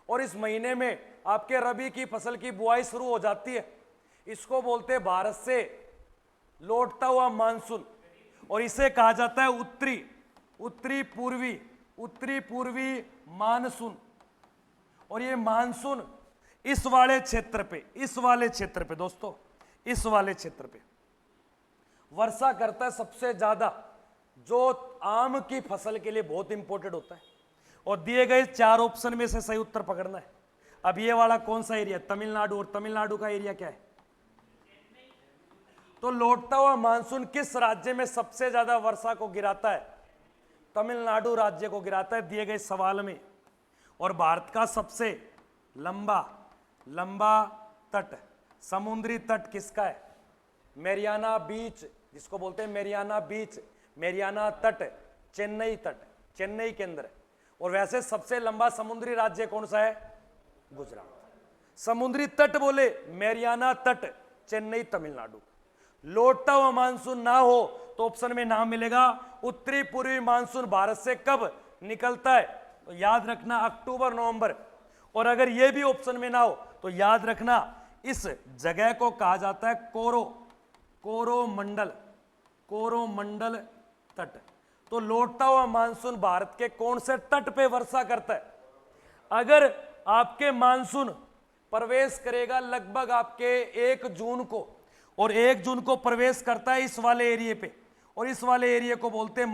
और इस महीने में आपके रबी की फसल की बुआई शुरू हो जाती है। इसको बोलते हैं भारत से लौटता हुआ मानसून और इसे कहा जाता है उत्तरी पूर्वी मानसून। और ये मानसून इस वाले क्षेत्र पे दोस्तों इस वाले क्षेत्र पे वर्षा करता है सबसे ज्यादा जो आम की फसल के लिए बहुत इंपॉर्टेंट होता है। और दिए गए 4 ऑप्शन में से सही उत्तर पकड़ना है। अब ये वाला कौन सा एरिया तमिलनाडु और तमिलनाडु का एरिया क्या है। तो लौटता हुआ मानसून किस राज्य में सबसे ज्यादा वर्षा को गिराता है तमिलनाडु राज्य को गिराता है दिए गए सवाल में। और भारत का सबसे लंबा तट समुद्री तट किसका है मेरियाना बीच जिसको बोलते हैं मेरियाना तट चेन्नई के अंदर है। और वैसे सबसे लंबा समुद्री राज्य कौन सा है गुजरात। समुद्री तट बोले मेरियाना तट चेन्नई तमिलनाडु। लौटता हुआ मानसून ना हो तो ऑप्शन में नाम मिलेगा उत्तरी पूर्वी मानसून भारत से कब निकलता है तो याद रखना अक्टूबर नवंबर। और अगर यह भी ऑप्शन में ना हो तो याद रखना इस जगह को कहा जाता है कोरोमंडल तट। तो लौटता हुआ मानसून भारत के कौन से तट पे वर्षा करता है। अगर आपके मानसून प्रवेश करेगा लगभग आपके 1 जून को और 1 जून को प्रवेश करता है इस वाले एरिया पे और इस वाले एरिया को बोलते हैं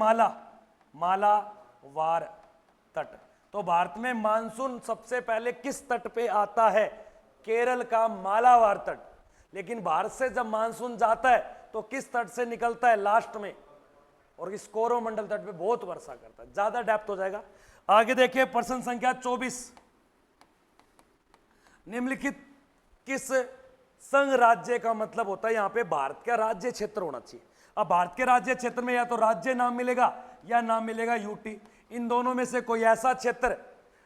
मालावार तट। तो भारत में मानसून सबसे पहले किस तट पे आता है केरल का मालावार तट। लेकिन भारत से जब मानसून जाता है तो किस तट से निकलता है लास्ट में और इस कोरोमंडल तट पे बहुत वर्षा करता है ज्यादा डेप्थ हो जाएगा। आगे देखिए प्रश्न संख्या 24 निम्नलिखित किस संघ राज्य का मतलब होता है। यहां पे भारत का राज्य क्षेत्र होना चाहिए। अब भारत के राज्य क्षेत्र में या तो राज्य नाम मिलेगा या नाम मिलेगा यूटी। इन दोनों में से कोई ऐसा क्षेत्र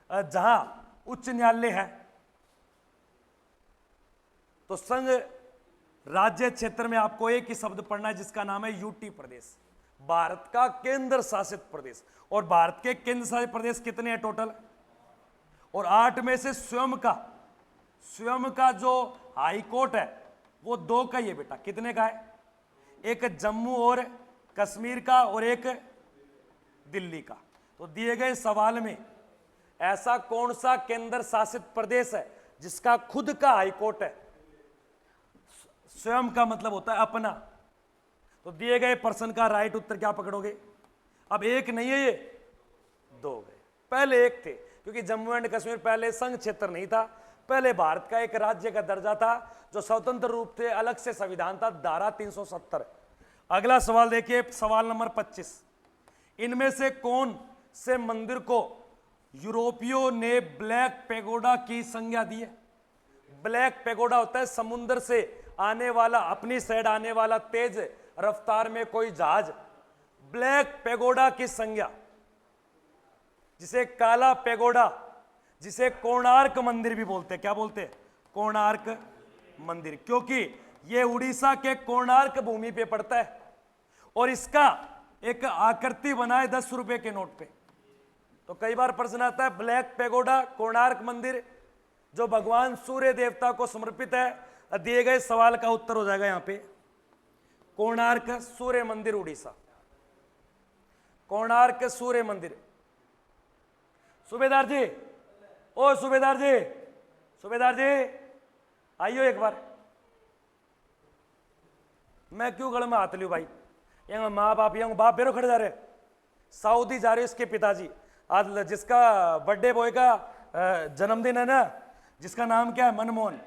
जहां उच्च न्यायालय है तो संघ राज्य क्षेत्र में आपको एक ही शब्द पढ़ना है जिसका नाम है यूटी प्रदेश भारत का केंद्र शासित प्रदेश। और भारत के केंद्र शासित प्रदेश कितने हैं टोटल और 8 में से स्वयं का जो हाई कोर्ट है वो 2 का ही है बेटा। कितने का है एक जम्मू और कश्मीर का और एक दिल्ली का। तो दिए गए सवाल में ऐसा कौन सा केंद्र शासित प्रदेश है जिसका खुद का हाई कोर्ट है। स्वयं का मतलब होता है अपना। तो दिए गए प्रश्न का राइट उत्तर क्या पकड़ोगे। अब एक नहीं है ये 2 गए पहले एक थे क्योंकि जम्मू एंड कश्मीर पहले संघ क्षेत्र नहीं था पहले भारत का एक राज्य का दर्जा था जो स्वतंत्र रूप से अलग से संविधान था धारा 370। अगला सवाल देखिए सवाल नंबर 25 इनमें से कौन से मंदिर को यूरोपियों ने ब्लैक पैगोडा की संज्ञा दी है। ब्लैक पैगोडा होता है समुद्र से आने वाला अपनी साइड आने वाला तेज रफ्तार में कोई जहाज ब्लैक पैगोडा की संज्ञा जिसे काला पैगोडा जिसे कोणार्क मंदिर भी बोलते हैं। क्या बोलते हैं कोणार्क मंदिर क्योंकि यह उड़ीसा के कोणार्क भूमि पे पड़ता है और इसका एक आकृति बना है 10 रुपए के नोट पे। तो कई बार प्रश्न आता है ब्लैक पैगोडा कोणार्क मंदिर जो भगवान सूर्य देवता को समर्पित है। दिए गए सवाल का उत्तर हो जाएगा यहां पे कोणार्क सूर्य मंदिर उड़ीसा। कोणार्क सूर्य मंदिर सूबेदार जी, ओ सूबेदार जी, सूबेदार जी आइयो एक बार। मैं क्यों गले में हाथ लियो भाई? यहाँ माँ बाप, यहाँ बाप बेरो खड़े जा रहे, सऊदी जा रहे इसके पिताजी। आज जिसका बर्थडे बॉय का जन्मदिन है ना, जिसका नाम क्या है, मनमोहन,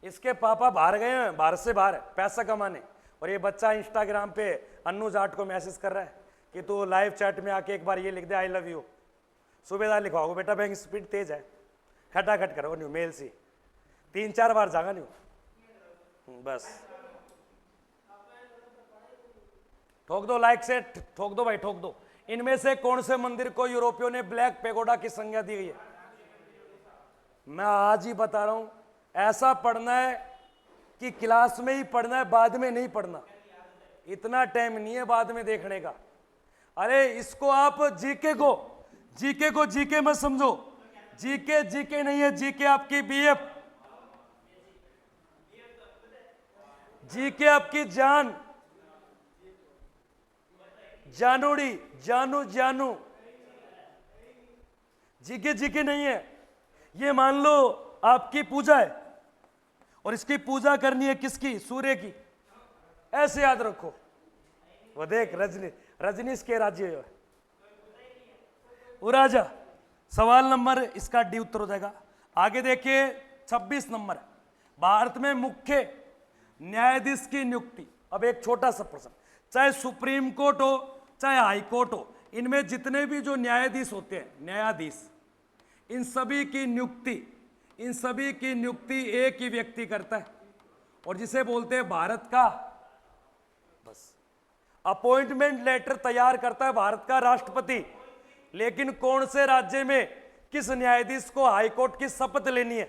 इसके पापा बाहर गए हैं, भारत से बाहर पैसा कमाने, और ये बच्चा इंस्टाग्राम पे अन्नू जाट को मैसेज कर रहा है कि तू लाइव चैट में आके एक बार ये लिख दे आई लव यू। सूबेदार लिखवाओ बेटा, बैंक स्पीड तेज है, खटाखट करो न्यू मेल से 3-4 बार जागा न्यू, बस ठोक दो, लाइक से ठोक दो भाई, ठोक दो। इनमें से कौन से मंदिर को यूरोपियों ने ब्लैक पेगोडा की संज्ञा दी गई है? मैं आज ही बता रहा हूं, ऐसा पढ़ना है कि क्लास में ही पढ़ना है, बाद में नहीं पढ़ना, इतना टाइम नहीं है बाद में देखने का। अरे इसको आप जीके को जीके में समझो, जीके नहीं है, जीके आपकी बीएफ, जीके आपकी जान, जानूड़ी, जानू जीके नहीं है। ये मान लो आपकी पूजा है और इसकी पूजा करनी है किसकी? सूर्य की, ऐसे याद रखो। वो देख रजनीश के राज्य उराजा। सवाल नंबर इसका डी उत्तर हो जाएगा। आगे देखिए 26 नंबर, भारत में मुख्य न्यायाधीश की नियुक्ति। अब एक छोटा सा प्रश्न, चाहे सुप्रीम कोर्ट हो चाहे हाई कोर्ट हो, इनमें जितने भी जो न्यायाधीश होते हैं, न्यायाधीश, इन सभी की नियुक्ति एक ही व्यक्ति करता है, और जिसे बोलते हैं भारत का, बस अपॉइंटमेंट लेटर तैयार करता है भारत का राष्ट्रपति। लेकिन कौन से राज्य में किस न्यायाधीश को हाई कोर्ट की शपथ लेनी है,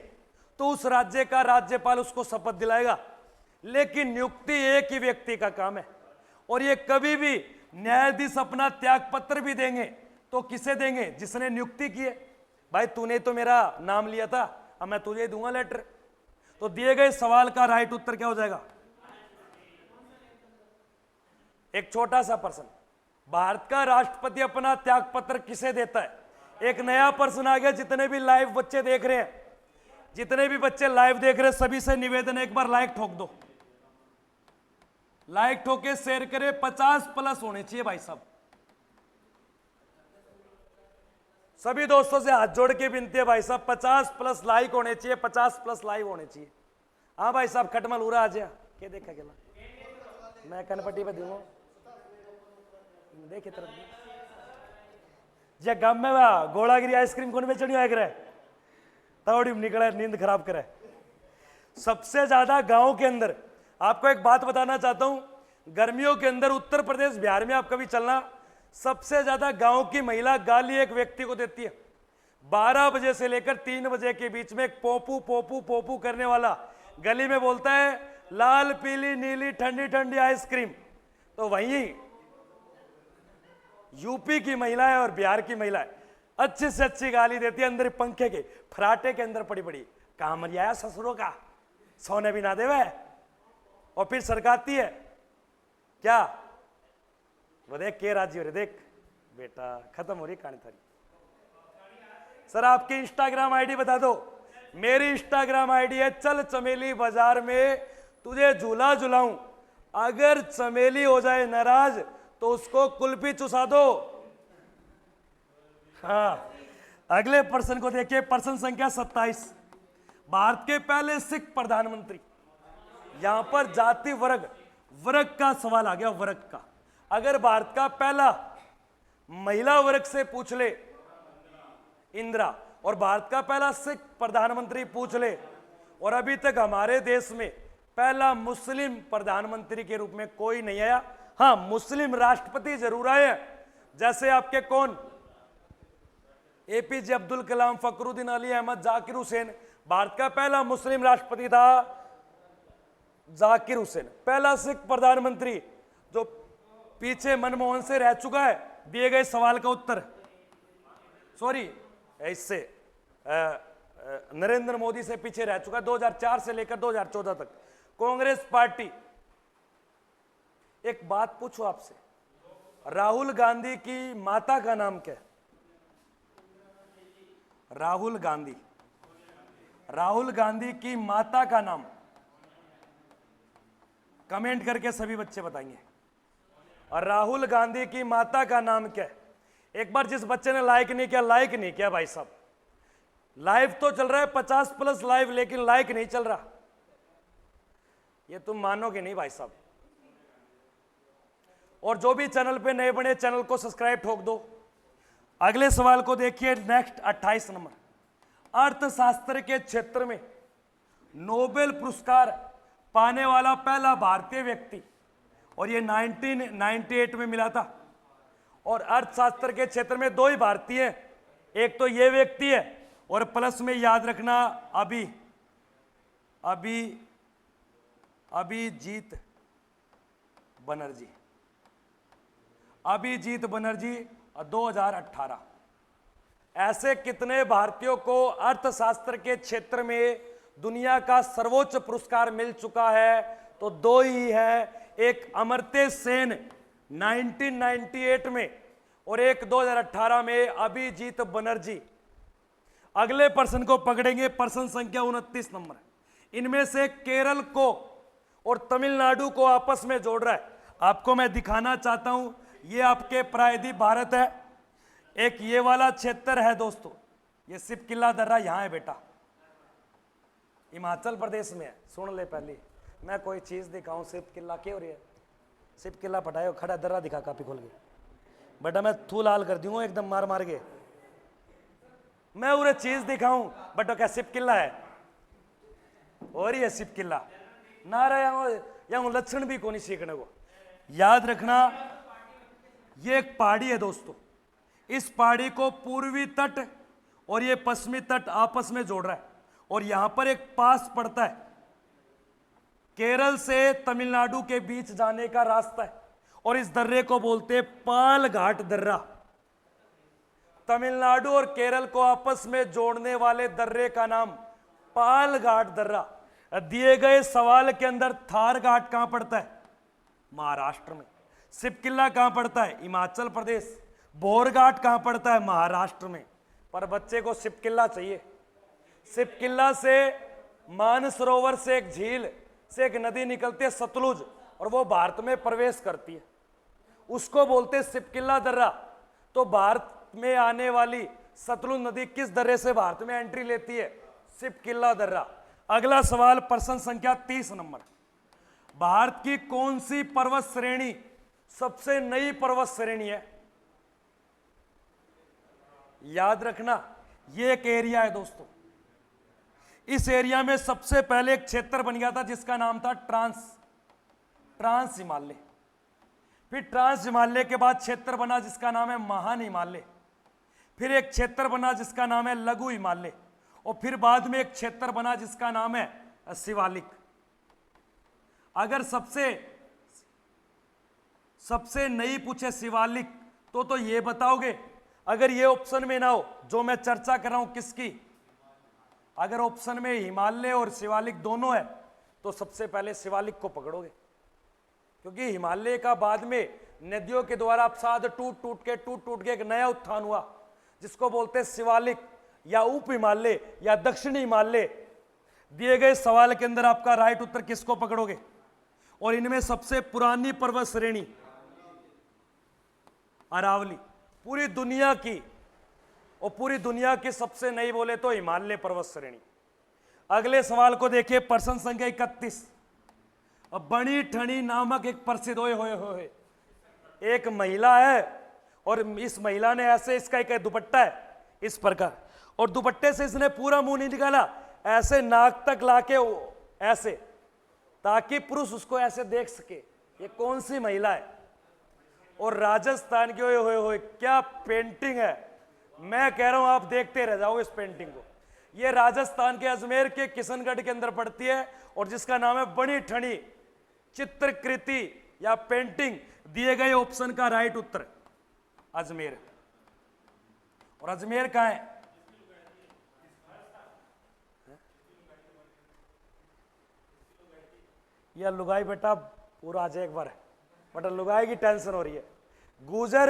तो उस राज्य का राज्यपाल उसको शपथ दिलाएगा। लेकिन नियुक्ति एक ही व्यक्ति का काम है, और ये कभी भी न्यायाधीश अपना त्याग पत्र भी देंगे तो किसे देंगे? जिसने नियुक्ति की है। भाई तूने तो मेरा नाम लिया था, अब मैं तुझे दूंगा लेटर। तो दिए गए सवाल का राइट उत्तर क्या हो जाएगा? एक छोटा सा प्रश्न, भारत का राष्ट्रपति अपना त्याग पत्र किसे देता है? एक नया प्रश्न आ गया। जितने भी लाइव बच्चे देख रहे हैं, जितने भी बच्चे लाइव देख रहे हैं, सभी से निवेदन है, एक बार लाइक ठोक दो, लाइक ठोके शेयर करें। 50+ होने चाहिए भाई साहब। सभी दोस्तों से हाथ जोड़ के विनती है भाई साहब, 50+ लाइक होने चाहिए, 50+ लाइव होने चाहिए। हाँ भाई साहब, खटमल उरा आ जा क्या देखा गेला, मैं कनपट्टी पे दूंगा देखे तरफ जे गांव में गोलागिरी आइसक्रीम कौन बेचनी आए करे तवड़ी निकले, नींद खराब करे। सबसे ज्यादा गांव के अंदर, आपको एक बात बताना चाहता हूं, गर्मियों के अंदर उत्तर प्रदेश बिहार में आप कभी चलना, सबसे ज्यादा गांव की महिला गाली एक व्यक्ति को देती है। 12 बजे से लेकर 3 बजे के बीच में एक पोपू पोपू पोपू करने वाला गली में बोलता है लाल पीली नीली ठंडी ठंडी आइसक्रीम। तो वहीं यूपी की महिला है और बिहार की महिला है, अच्छी से अच्छी गाली देती है, अंदर पंखे के फराटे के अंदर पड़ी पड़ी, कहा मरिया ससुरों का सोने भी ना देवे, और फिर सरकाती है क्या? वो देख के राजी हो रहे, देख बेटा खत्म हो रही कहानी थारी। सर आपकी इंस्टाग्राम आईडी बता दो। मेरी इंस्टाग्राम आईडी है चल चमेली बाजार में तुझे झूला झुलाऊं, अगर चमेली हो जाए नाराज तो उसको कुल्फी चुसा दो। हाँ, अगले प्रश्न को देखिए, प्रश्न संख्या 27, भारत के पहले सिख प्रधानमंत्री। यहां पर जाति वर्ग का सवाल आ गया, वर्ग का। अगर भारत का पहला महिला वर्ग से पूछ ले इंदिरा, और भारत का पहला सिख प्रधानमंत्री पूछ ले, और अभी तक हमारे देश में पहला मुस्लिम प्रधानमंत्री के रूप में कोई नहीं आया। हाँ, मुस्लिम राष्ट्रपति जरूर आए, जैसे आपके कौन, एपीजे अब्दुल कलाम, फखरुद्दीन अली अहमद, जाकिर हुसैन। भारत का पहला मुस्लिम राष्ट्रपति था जाकिर हुसैन। पहला सिख प्रधानमंत्री जो पीछे मनमोहन से रह चुका है, दिए गए सवाल का उत्तर, सॉरी इससे नरेंद्र मोदी से पीछे रह चुका है, 2004 से लेकर 2014 तक कांग्रेस पार्टी। एक बात पूछो आपसे, राहुल गांधी की माता का नाम क्या है? राहुल गांधी। राहुल गांधी की माता का नाम कमेंट करके सभी बच्चे बताएंगे। और राहुल गांधी की माता का नाम क्या है? एक बार जिस बच्चे ने लाइक नहीं किया, लाइक नहीं किया भाई साहब, लाइव तो चल रहा है 50+ लाइव, लेकिन लाइक नहीं चल रहा, ये तुम मानोगे नहीं भाई साहब। और जो भी चैनल पे नए बने, चैनल को सब्सक्राइब ठोक दो। अगले सवाल को देखिए, नेक्स्ट 28 नंबर। अर्थशास्त्र के क्षेत्र में नोबेल पुरस्कार पाने वाला पहला भारतीय व्यक्ति, और ये 1998 में मिला था। और अर्थशास्त्र के क्षेत्र में 2 ही भारतीय हैं, एक तो ये व्यक्ति है, और प्लस में याद रखना अभिजीत बनर्जी। अभिजीत बनर्जी 2018। ऐसे कितने भारतीयों को अर्थशास्त्र के क्षेत्र में दुनिया का सर्वोच्च पुरस्कार मिल चुका है? तो 2 ही है, एक अमर्त्य सेन 1998 में, और एक 2018 में अभिजीत बनर्जी। अगले प्रश्न को पकड़ेंगे, प्रश्न संख्या 29 नंबर। इनमें से केरल को और तमिलनाडु को आपस में जोड़ रहा है, आपको मैं दिखाना चाहता हूं। ये आपके प्रायद्वीप भारत है, एक ये वाला क्षेत्र है दोस्तों, ये सिप किला दर्रा यहां है बेटा, हिमाचल प्रदेश में है। सुन ले, पहले मैं कोई चीज दिखाऊं, सिप किला क्या हो रही है? सिप किला पटाए खड़ा दर्रा दिखा कापी खोल के बेटा, मैं थू लाल कर दूंगा एकदम मार मार के। मैं उरे चीज दिखाऊं बट क्या सिप किला है? और ही है सिप किला ना रहा, यहाँ लक्षण भी कोनी सीखने को। याद रखना, ये एक पहाड़ी है दोस्तों, इस पहाड़ी को पूर्वी तट और ये पश्चिमी तट आपस में जोड़ रहा है, और यहां पर एक पास पड़ता है, केरल से तमिलनाडु के बीच जाने का रास्ता है, और इस दर्रे को बोलते हैं पाल घाट दर्रा। तमिलनाडु और केरल को आपस में जोड़ने वाले दर्रे का नाम पाल घाट दर्रा। दिए गए सवाल के अंदर थार घाट कहां पड़ता है? महाराष्ट्र में। सिपकिला कहां पड़ता है? हिमाचल प्रदेश। बोरघाट कहां पड़ता है? महाराष्ट्र में। पर बच्चे को सिपकिला चाहिए। सिपकिला से मानसरोवर से एक झील से एक नदी निकलती है सतलुज, और वो भारत में प्रवेश करती है, उसको बोलते हैं सिपकिला दर्रा। तो भारत में आने वाली सतलुज नदी किस दर्रे से भारत में एंट्री लेती है? सिपकिला दर्रा। अगला सवाल प्रश्न संख्या 30 नंबर। भारत की कौन सी पर्वत श्रेणी सबसे नई पर्वत श्रेणी है? याद रखना, ये एक एरिया है दोस्तों, इस एरिया में सबसे पहले एक क्षेत्र बन गया था जिसका नाम था ट्रांस हिमालय। फिर ट्रांस हिमालय के बाद क्षेत्र बना जिसका नाम है महान हिमालय। फिर एक क्षेत्र बना जिसका नाम है लघु हिमालय, और फिर बाद में एक क्षेत्र बना जिसका नाम है शिवालिक। अगर सबसे नई पूछे शिवालिक तो ये बताओगे? अगर ये ऑप्शन में ना हो जो मैं चर्चा कर रहा हूं किसकी, अगर ऑप्शन में हिमालय और शिवालिक दोनों है तो सबसे पहले शिवालिक को पकड़ोगे, क्योंकि हिमालय का बाद में नदियों के द्वारा अपसाद टूट टूट के एक नया उत्थान हुआ जिसको बोलते हैं शिवालिक या उप हिमालय या दक्षिणी हिमालय। दिए गए सवाल के अंदर आपका राइट उत्तर किसको पकड़ोगे? और इनमें सबसे पुरानी पर्वत श्रेणी अरावली, पूरी दुनिया की, और पूरी दुनिया की सबसे नई बोले तो हिमालय पर्वत श्रेणी। अगले सवाल को देखिए, प्रश्न संख्या 31। बनी ठनी नामक एक प्रसिद्ध होए एक महिला है, और इस महिला ने ऐसे, इसका एक दुपट्टा है इस प्रकार, और दुपट्टे से इसने पूरा मुंह नहीं निकाला, ऐसे नाक तक लाके ऐसे, ताकि पुरुष उसको ऐसे देख सके। ये कौन सी महिला है? और राजस्थान की होए क्या पेंटिंग है, मैं कह रहा हूं आप देखते रह जाओ इस पेंटिंग को। ये राजस्थान के अजमेर के किशनगढ़ के अंदर पड़ती है, और जिसका नाम है बनी ठनी चित्रकृति या पेंटिंग। दिए गए ऑप्शन का राइट उत्तर अजमेर। और अजमेर कहां है? यह लुगाई बेटा पूरा आज एक बार, बेटा लुगाई की टेंशन हो रही है। गुजर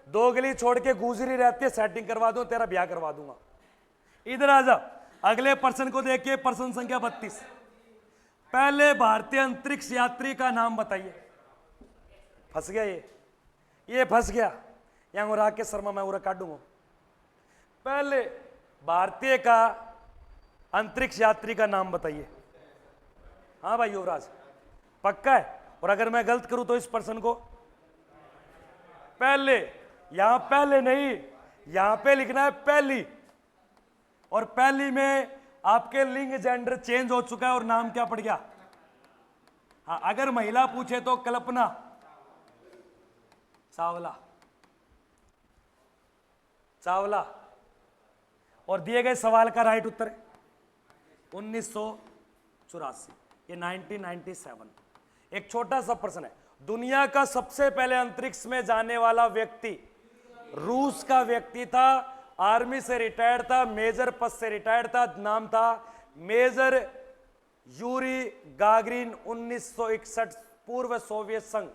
2 गली छोड़ के गुजरी रहती है, सेटिंग करवा दूं, तेरा ब्याह करवा दूंगा। इधर आ जाओ, अगले प्रश्न को देखिए, प्रश्न संख्या 32। पहले भारतीय अंतरिक्ष यात्री का नाम बताइए। फंस गया ये फंस गया, यहाँ राकेश शर्मा मैं उरा काट दूंगा। पहले भारतीय का अंतरिक्ष यात्री का नाम बताइए। हाँ भाई युवराज, पक्का है? और अगर मैं गलत करूं तो इस प्रश्न को पहले, यहां पहले नहीं, यहां पे लिखना है पहली, और पहली में आपके लिंग जेंडर चेंज हो चुका है और नाम क्या पड़ गया? हाँ, अगर महिला पूछे तो कल्पना चावला, चावला। और दिए गए सवाल का राइट उत्तर 1984, ये 1997। एक छोटा सा प्रश्न है, दुनिया का सबसे पहले अंतरिक्ष में जाने वाला व्यक्ति रूस का व्यक्ति था, आर्मी से रिटायर्ड था, मेजर पद से रिटायर्ड था, नाम था मेजर यूरी गागरिन। 1961, पूर्व सोवियत संघ,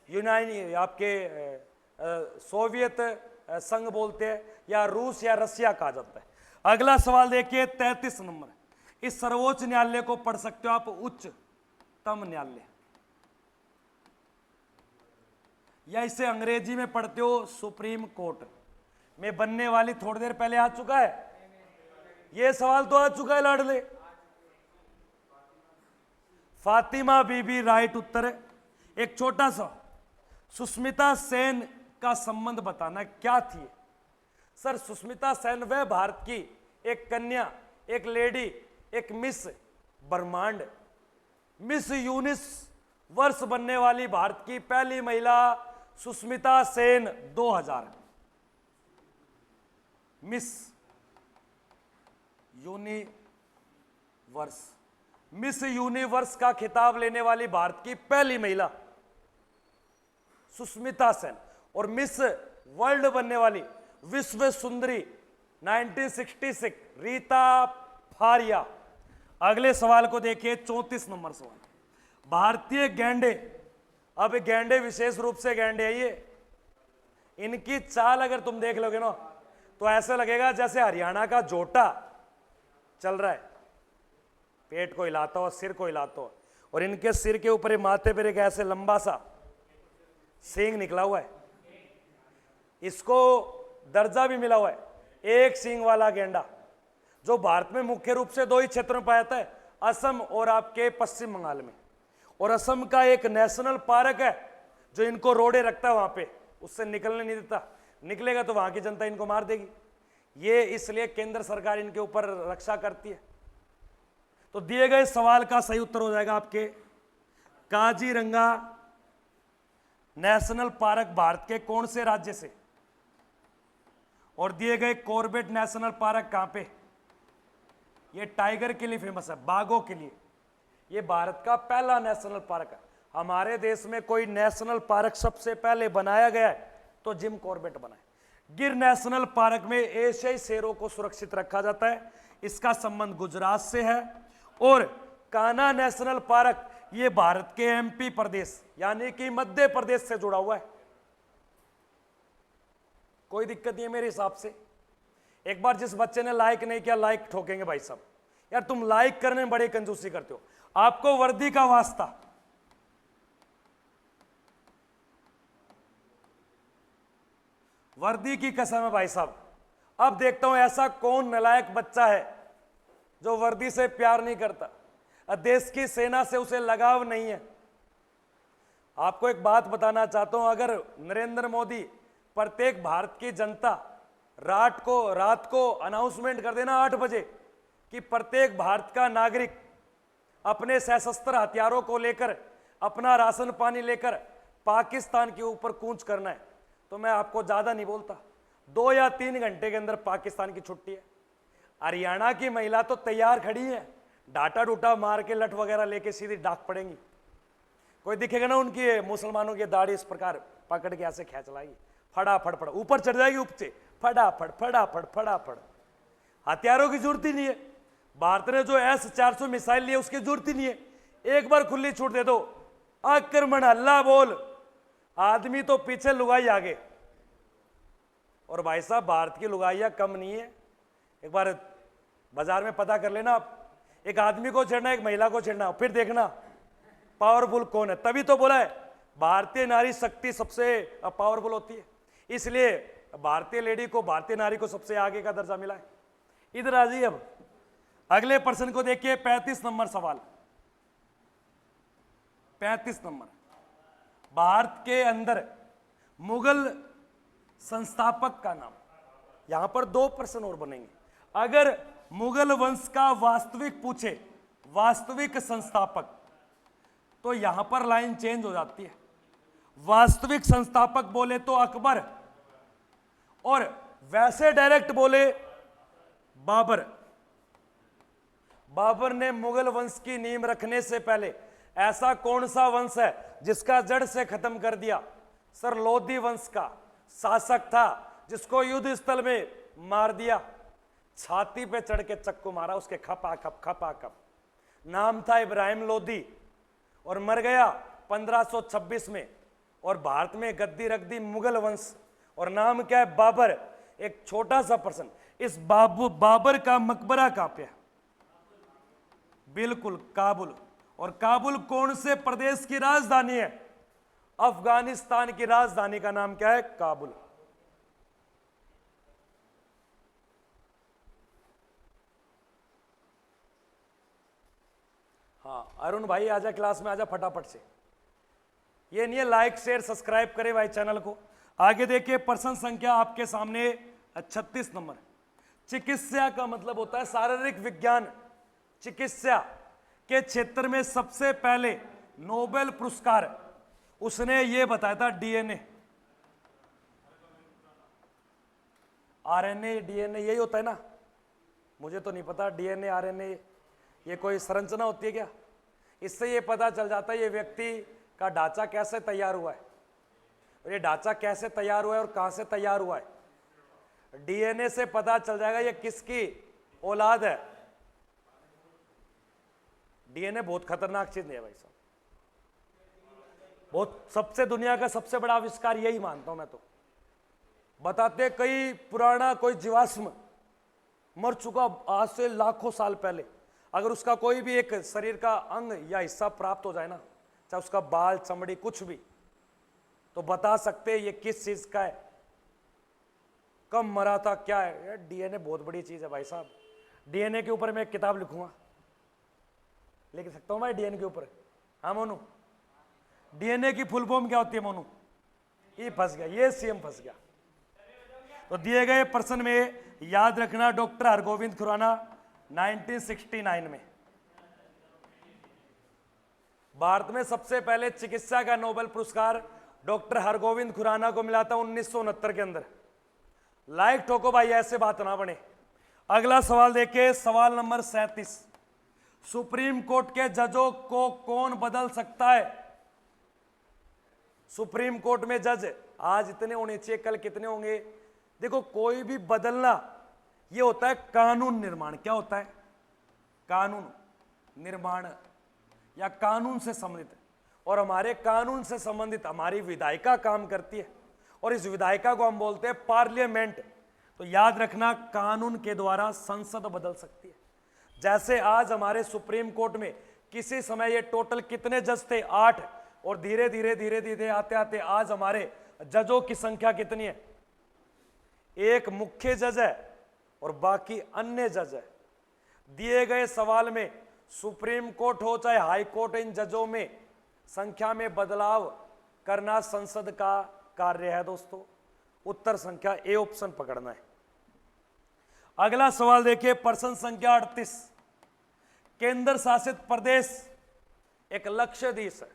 यूनानी आपके सोवियत संघ बोलते हैं, या रूस या रसिया कहा जाता है। अगला सवाल देखिए 33 नंबर। इस सर्वोच्च न्यायालय को पढ़ सकते हो आप उच्चतम न्यायालय, या इसे अंग्रेजी में पढ़ते हो सुप्रीम कोर्ट, में बनने वाली थोड़ी देर पहले आ चुका है। यह सवाल तो आ चुका है लाडले। फातिमा बीबी राइट उत्तर है। एक छोटा सा, सुष्मिता सेन का संबंध बताना क्या थी? सर, सुष्मिता सेन वह भारत की एक कन्या, एक लेडी, एक मिस ब्रह्मांड, मिस यूनिवर्स बनने वाली भारत की पहली महिला Sushmita Sen 2000 miss universe, miss universe का खिताब लेने वाली भारत की पहली महिला सुष्मिता सेन, और मिस वर्ल्ड बनने वाली विश्व सुंदरी 1966 रीता फारिया। अगले सवाल को देखिए 34 नंबर सवाल। भारतीय गैंडे, अब गैंडे विशेष रूप से गैंडे है ये, इनकी चाल अगर तुम देख लोगे ना तो ऐसा लगेगा जैसे हरियाणा का जोटा चल रहा है, पेट को हिलाता हो, सिर को हिलाता हो, और इनके सिर के ऊपर माथे पर एक ऐसे लंबा सा सींग निकला हुआ है। इसको दर्जा भी मिला हुआ है एक सींग वाला गेंडा, जो भारत में मुख्य रूप से दो ही क्षेत्रों में पाया जाता है, असम और आपके पश्चिम बंगाल में। और असम का एक नेशनल पार्क है जो इनको रोड़े रखता है, वहां पे उससे निकलने नहीं देता, निकलेगा तो वहां की जनता इनको मार देगी। ये इसलिए केंद्र सरकार इनके ऊपर रक्षा करती है। तो दिए गए सवाल का सही उत्तर हो जाएगा आपके काजीरंगा नेशनल पार्क भारत के कौन से राज्य से, और दिए गए कॉर्बेट नेशनल पार्क कहां पे? ये टाइगर के लिए फेमस है, बाघों के लिए। ये भारत का पहला नेशनल पार्क है। हमारे देश में कोई नेशनल पार्क सबसे पहले बनाया गया है तो जिम कॉर्बेट बना है। गिर नेशनल पार्क में एशियाई शेरों को सुरक्षित रखा जाता है, इसका संबंध गुजरात से है। और कान्हा नेशनल पार्क ये भारत के एमपी प्रदेश यानी कि मध्य प्रदेश से जुड़ा हुआ है। कोई दिक्कत नहीं है मेरे हिसाब से। एक बार जिस बच्चे ने लाइक नहीं किया, लाइक ठोकेंगे भाई साहब। यार तुम लाइक करने में बड़ी कंजूसी करते हो, आपको वर्दी का वास्ता, वर्दी की कसम है भाई साहब। अब देखता हूं ऐसा कौन नालायक बच्चा है जो वर्दी से प्यार नहीं करता, देश की सेना से उसे लगाव नहीं है। आपको एक बात बताना चाहता हूं, अगर नरेंद्र मोदी प्रत्येक भारत की जनता रात को अनाउंसमेंट कर देना 8 बजे कि प्रत्येक भारत का नागरिक अपने सशस्त्र हथियारों को लेकर, अपना राशन पानी लेकर पाकिस्तान के ऊपर कूच करना है, तो मैं आपको ज्यादा नहीं बोलता, 2 या 3 घंटे के अंदर पाकिस्तान की छुट्टी है। हरियाणा की महिला तो तैयार खड़ी है, डाटा डूटा मार के लठ वगैरह लेके सीधी डाक पड़ेंगी। कोई दिखेगा ना उनकी मुसलमानों की दाढ़ी इस प्रकार पकड़ के ऐसे खींच लाएगी, फटाफट फट ऊपर चढ़ जाएगी, ऊपर फटाफट फटाफट फटाफट। हथियारों की जरूरत ही नहीं है। भारत ने जो S-400 मिसाइल ली है उसकी जरूरत ही नहीं है। एक बार खुली छूट दे दो, आक्रमण हल्ला बोल, आदमी तो पीछे लुगाई आगे। और भाई साहब भारत की लुगाइयां कम नहीं है, एक बार बाजार में पता कर लेना आप, एक आदमी को छेड़ना, एक महिला को छेड़ना, फिर देखना पावरफुल कौन है। तभी तो बोला है भारतीय नारी शक्ति सबसे पावरफुल होती है, इसलिए भारतीय लेडी को, भारतीय नारी को सबसे आगे का दर्जा मिला है। इधर आ जाइए अब अगले प्रश्न को देखिए, 35 नंबर सवाल। 35 नंबर, भारत के अंदर मुगल संस्थापक का नाम। यहां पर 2 प्रश्न और बनेंगे। अगर मुगल वंश का वास्तविक पूछे, वास्तविक संस्थापक, तो यहां पर लाइन चेंज हो जाती है। वास्तविक संस्थापक बोले तो अकबर, और वैसे डायरेक्ट बोले बाबर। बाबर ने मुगल वंश की नींव रखने से पहले ऐसा कौन सा वंश है जिसका जड़ से खत्म कर दिया? सर, लोधी वंश का शासक था जिसको युद्ध स्थल में मार दिया, छाती पे चढ़ के चक्कू मारा उसके, खपा खप। नाम था इब्राहिम लोधी, और मर गया 1526 में, और भारत में गद्दी रख दी मुगल वंश। और नाम क्या है? बाबर। एक छोटा सा प्रश्न, इस बाबर का मकबरा कहां पे है? बिल्कुल काबुल। और काबुल कौन से प्रदेश की राजधानी है? अफगानिस्तान की राजधानी का नाम क्या है? काबुल। हाँ अरुण भाई आजा, क्लास में आजा फटाफट से। ये नहीं है लाइक शेयर सब्सक्राइब करे भाई चैनल को। आगे देखिए प्रश्न संख्या आपके सामने 36 नंबर। चिकित्सा का मतलब होता है शारीरिक विज्ञान। चिकित्सा के क्षेत्र में सबसे पहले नोबेल पुरस्कार उसने ये बताया था डीएनए, आरएनए, डीएनए यही होता है ना? मुझे तो नहीं पता डीएनए आरएनए ये कोई संरचना होती है क्या? इससे ये पता चल जाता है ये व्यक्ति का ढांचा कैसे तैयार हुआ है, और ये ढांचा कैसे तैयार हुआ है और कहां से तैयार हुआ है। डीएनए से पता चल जाएगा ये किसकी औलाद है। डीएनए बहुत खतरनाक चीज नहीं है भाई साहब, बहुत सबसे दुनिया का सबसे बड़ा आविष्कार यही मानता हूं मैं तो। बताते कई पुराना कोई जीवाश्म मर चुका आज से लाखों साल पहले, अगर उसका कोई भी एक शरीर का अंग या हिस्सा प्राप्त हो जाए ना, चाहे उसका बाल, चमड़ी, कुछ भी, तो बता सकते हैं ये किस चीज का है, कब मरा था, क्या है। डीएनए बहुत बड़ी चीज है भाई साहब। डीएनए के ऊपर मैं एक किताब लिखूंगा, लिख सकता हूं भाई डीएनए के ऊपर? हाँ मोनू, डीएनए की फुल फॉर्म क्या होती है मोनू? ये फंस गया, ये सीएम फंस गया। तो दिए गए प्रश्न में याद रखना डॉक्टर हरगोविंद खुराना 1969 में। भारत में सबसे पहले चिकित्सा का नोबेल पुरस्कार डॉक्टर हरगोविंद खुराना को मिला था 1969 के अंदर। लाइक ठोको भाई, ऐसे बात ना बने। अगला सवाल देखिए, सवाल नंबर 37। सुप्रीम कोर्ट के जजों को कौन बदल सकता है? सुप्रीम कोर्ट में जज आज इतने होने चाहिए, कल कितने होंगे? देखो, कोई भी बदलना ये होता है कानून निर्माण। क्या होता है? कानून निर्माण या कानून से संबंधित। और हमारे कानून से संबंधित हमारी विधायिका काम करती है, और इस विधायिका को हम बोलते हैं पार्लियामेंट। तो याद रखना कानून के द्वारा संसद बदल सकती है। जैसे आज हमारे सुप्रीम कोर्ट में किसी समय ये टोटल कितने जज थे? 8, और धीरे धीरे आते आते आज हमारे जजों की संख्या कितनी है? एक मुख्य जज है और बाकी अन्य जज है। दिए गए सवाल में सुप्रीम कोर्ट हो चाहे हाई कोर्ट, इन जजों में संख्या में बदलाव करना संसद का कार्य है दोस्तों। उत्तर संख्या ए ऑप्शन पकड़ना है। अगला सवाल देखिए, प्रश्न संख्या 38। केंद्र शासित प्रदेश एक लक्षद्वीप है।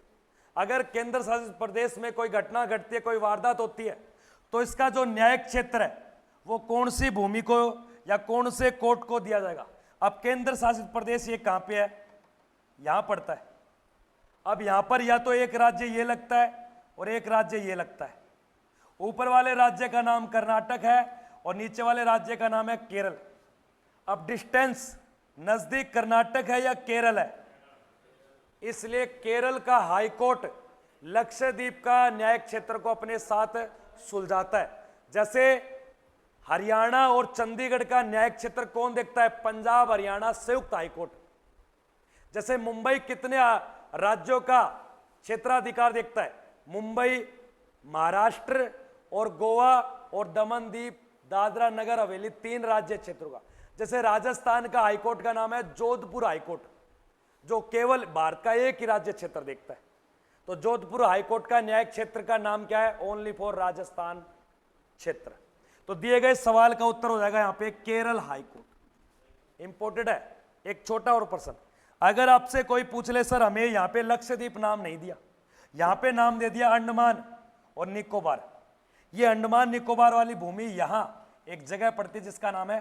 अगर केंद्र शासित प्रदेश में कोई घटना घटती है, कोई वारदात होती है, तो इसका जो न्यायिक क्षेत्र है वो कौन सी भूमि को या कौन से कोर्ट को दिया जाएगा? अब केंद्र शासित प्रदेश ये कहां पे है? यहां पड़ता है। अब यहां पर या तो एक राज्य ये लगता है और एक राज्य ये लगता है। ऊपर वाले राज्य का नाम कर्नाटक है और नीचे वाले राज्य का नाम है केरल। अब डिस्टेंस नजदीक कर्नाटक है या केरल है, इसलिए केरल का हाई कोर्ट लक्षद्वीप का न्यायिक क्षेत्र को अपने साथ सुलझाता है। जैसे हरियाणा और चंडीगढ़ का न्यायिक क्षेत्र कौन देखता है? पंजाब हरियाणा संयुक्त हाईकोर्ट। जैसे मुंबई कितने राज्यों का क्षेत्राधिकार देखता है? मुंबई, महाराष्ट्र और गोवा और दमन दीप, दादरा नगर हवेली, 3 राज्य क्षेत्रों का। जैसे राजस्थान का हाईकोर्ट का नाम है जोधपुर हाईकोर्ट, जो केवल भारत का एक ही राज्य क्षेत्र देखता है। तो जोधपुर हाईकोर्ट का न्यायिक क्षेत्र का नाम क्या है? ओनली फॉर राजस्थान क्षेत्र। तो दिए गए सवाल का उत्तर हो जाएगा यहां पे केरल हाईकोर्ट। इंपोर्टेड है। एक छोटा और प्रश्न, अगर आपसे कोई पूछ ले सर हमें यहां पे लक्षद्वीप नाम नहीं दिया, यहां पे नाम दे दिया अंडमान और निकोबार, ये अंडमान निकोबार वाली भूमि यहां एक जगह पड़ती है जिसका नाम है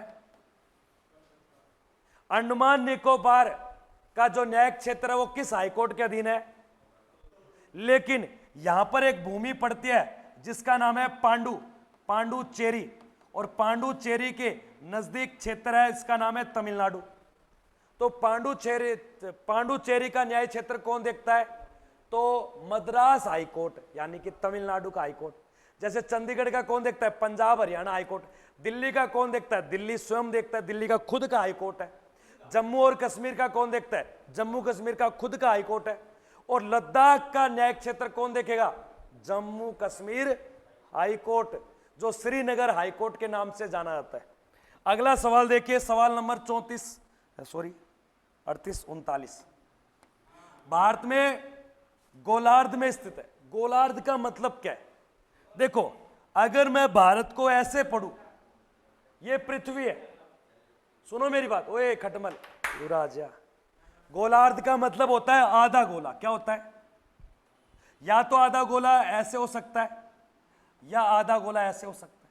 अंडमान निकोबार का जो न्यायिक क्षेत्र है वो किस हाईकोर्ट के अधीन है? लेकिन यहां पर एक भूमि पड़ती है जिसका नाम है पांडुचेरी, और पांडुचेरी के नजदीक क्षेत्र है, इसका नाम है तमिलनाडु। तो पांडुचेरी का न्याय क्षेत्र कौन देखता है? तो मद्रास हाईकोर्ट, यानी कि तमिलनाडु का हाईकोर्ट। जैसे चंडीगढ़ का कौन देखता है? पंजाब हरियाणा हाईकोर्ट। दिल्ली का कौन देखता है? दिल्ली स्वयं देखता है, दिल्ली का खुद का हाईकोर्ट है। जम्मू और कश्मीर का कौन देखता है? जम्मू कश्मीर का खुद का हाईकोर्ट है। और लद्दाख का न्यायिक क्षेत्र कौन देखेगा? जम्मू कश्मीर हाईकोर्ट, जो श्रीनगर हाईकोर्ट के नाम से जाना जाता है। अगला सवाल देखिए, सवाल नंबर 38-39। भारत में गोलार्ध में स्थित है। गोलार्ध का मतलब क्या है? देखो, अगर मैं भारत को ऐसे पढ़ूं, ये पृथ्वी है, सुनो मेरी बात, ओए खटमल युवराजा, गोलार्ध का मतलब होता है आधा गोला। क्या होता है? या तो आधा गोला ऐसे हो सकता है या आधा गोला ऐसे हो सकता है।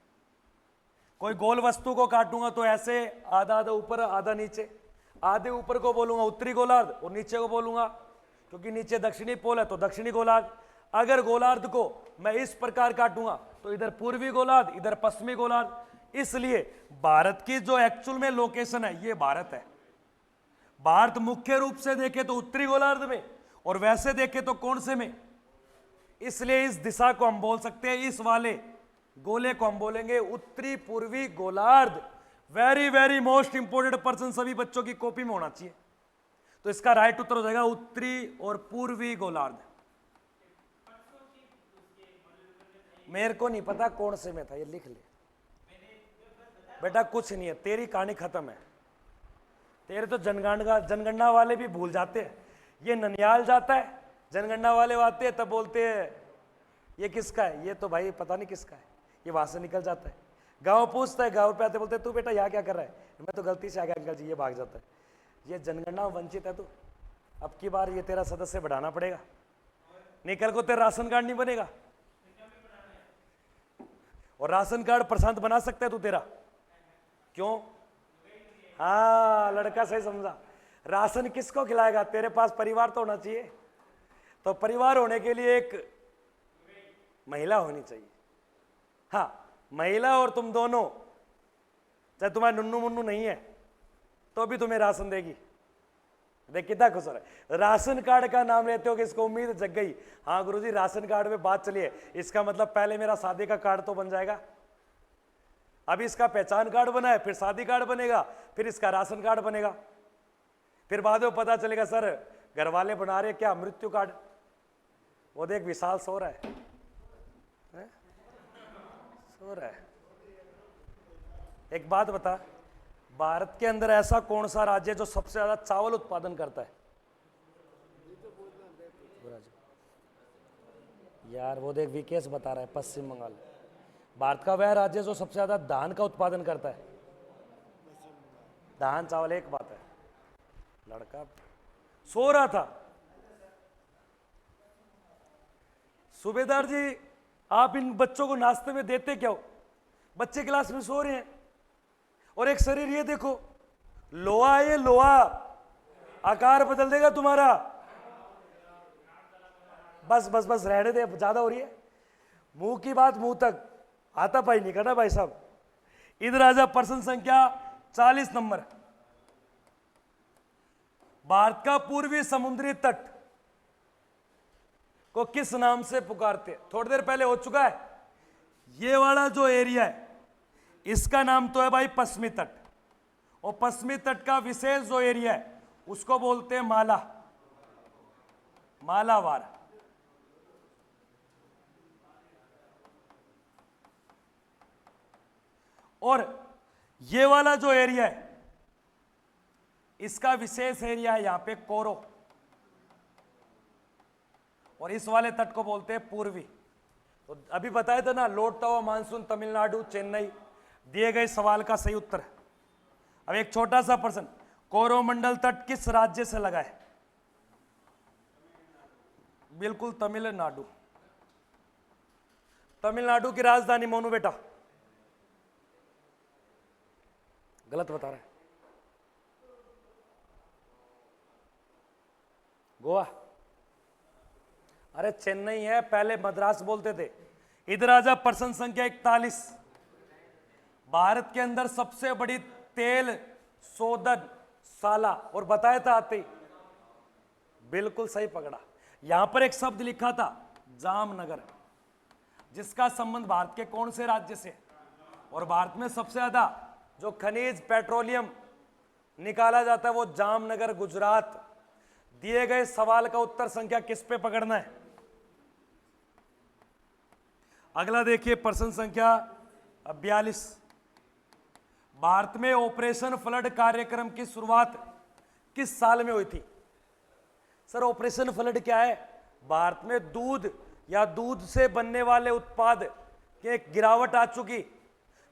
कोई गोल वस्तु को काटूंगा तो ऐसे आधा आधा ऊपर आधा नीचे, आधे ऊपर को बोलूंगा उत्तरी गोलार्ध और नीचे को बोलूंगा, क्योंकि नीचे दक्षिणी पोल है तो दक्षिणी गोलार्ध। अगर गोलार्ध को मैं इस प्रकार काटूंगा तो इधर पूर्वी गोलार्ध, इधर पश्चिमी गोलार्ध। इसलिए भारत की जो एक्चुअल में लोकेशन है ये भारत है। भारत मुख्य रूप से देखे तो उत्तरी गोलार्ध में, और वैसे देखे तो कौन से में? इसलिए इस दिशा को हम बोल सकते हैं, इस वाले गोले को हम बोलेंगे उत्तरी पूर्वी गोलार्ध। Very very most important person सभी बच्चों की कॉपी में होना चाहिए। तो इसका राइट उत्तर हो जाएगा उत्तरी और पूर्वी गोलार्ध। मेरे को नहीं पता कौन से में था, ये लिख ले बेटा, कुछ नहीं है, तेरी कहानी खत्म है। तेरे तो जनगणना वाले भी भूल जाते हैं। ये ननियाल जाता है, जनगणना वाले आते हैं तब बोलते हैं ये किसका है, ये तो भाई पता नहीं किसका है, ये वहां से निकल जाता है। गांव पूछता है, गांव पे आते बोलते तू बेटा यहाँ क्या कर रहा है? मैं तो गलती से आ गया अंकल जी, ये भाग जाता है। ये जनगणना वंचित है तू, अब की बार ये तेरा सदस्य बढ़ाना पड़ेगा, निकल को तेरा राशन कार्ड नहीं बनेगा। और राशन कार्ड प्रशांत बना सकता है तू तेरा, क्यों? हाँ, लड़का सही समझा। राशन किसको खिलाएगा? तेरे पास परिवार तो होना चाहिए। तो परिवार होने के लिए एक महिला होनी चाहिए। हाँ, महिला और तुम दोनों, चाहे तुम्हारे नुन्नू मुन्नू नहीं है तो भी तुम्हें राशन देगी। देख कितना खुश हो रहा है। राशन कार्ड का नाम लेते हो कि इसको उम्मीद जग गई। हाँ गुरुजी, राशन कार्ड में बात चली है, इसका मतलब पहले मेरा शादी का कार्ड तो बन जाएगा। अभी इसका पहचान कार्ड बना है, फिर शादी कार्ड बनेगा, फिर इसका राशन कार्ड बनेगा, फिर बाद में पता चलेगा सर घर वाले बना रहे क्या मृत्यु कार्ड। वो देख विशाल सो रहा है, सो रहा है। एक बात बता, भारत के अंदर ऐसा कौन सा राज्य है जो सबसे ज्यादा चावल उत्पादन करता है? यार वो देख विकेश बता रहा है पश्चिम बंगाल। भारत का वह राज्य जो सबसे ज्यादा धान का उत्पादन करता है? धान चावल एक बात है। लड़का सो रहा था। सूबेदार जी, आप इन बच्चों को नाश्ते में देते क्या हो? बच्चे क्लास में सो रहे हैं। और एक शरीर ये देखो, लोहा है, ये लोहा आकार बदल देगा तुम्हारा। बस बस बस रहने दे, ज्यादा हो रही है। मुंह की बात मुंह तक, आता पाई नहीं करना भाई साहब। इधर आजा, प्रश्न संख्या 40 नंबर। भारत का पूर्वी समुद्री तट को किस नाम से पुकारते हैं? थोड़ी देर पहले हो चुका है। ये वाला जो एरिया है, इसका नाम तो है भाई पश्चिमी तट, और पश्चिमी तट का विशेष जो एरिया है उसको बोलते हैं मालाबार। और ये वाला जो एरिया है इसका विशेष एरिया है यहां पे कोरो, और इस वाले तट को बोलते हैं पूर्वी। तो अभी बताया था ना, लौटता हुआ मानसून तमिलनाडु चेन्नई, दिए गए सवाल का सही उत्तर। अब एक छोटा सा प्रश्न, कोरोमंडल तट किस राज्य से लगा है? बिल्कुल तमिलनाडु। तमिलनाडु की राजधानी मोनू बेटा, गलत बता रहा है, गोवा। अरे चेन्नई है, पहले मद्रास बोलते थे। इधर आजा, प्रश्न संख्या 41। भारत के अंदर सबसे बड़ी तेल शोधन शाला, और बताया था आते ही, बिल्कुल सही पकड़ा। यहां पर एक शब्द लिखा था जामनगर, जिसका संबंध भारत के कौन से राज्य से? और भारत में सबसे ज्यादा जो खनिज पेट्रोलियम निकाला जाता है वो जामनगर गुजरात। दिए गए सवाल का उत्तर संख्या किस पे पकड़ना है? अगला देखिए, प्रश्न संख्या 42। भारत में ऑपरेशन फ्लड कार्यक्रम की शुरुआत किस साल में हुई थी? सर ऑपरेशन फ्लड क्या है? भारत में दूध या दूध से बनने वाले उत्पाद की एक गिरावट आ चुकी,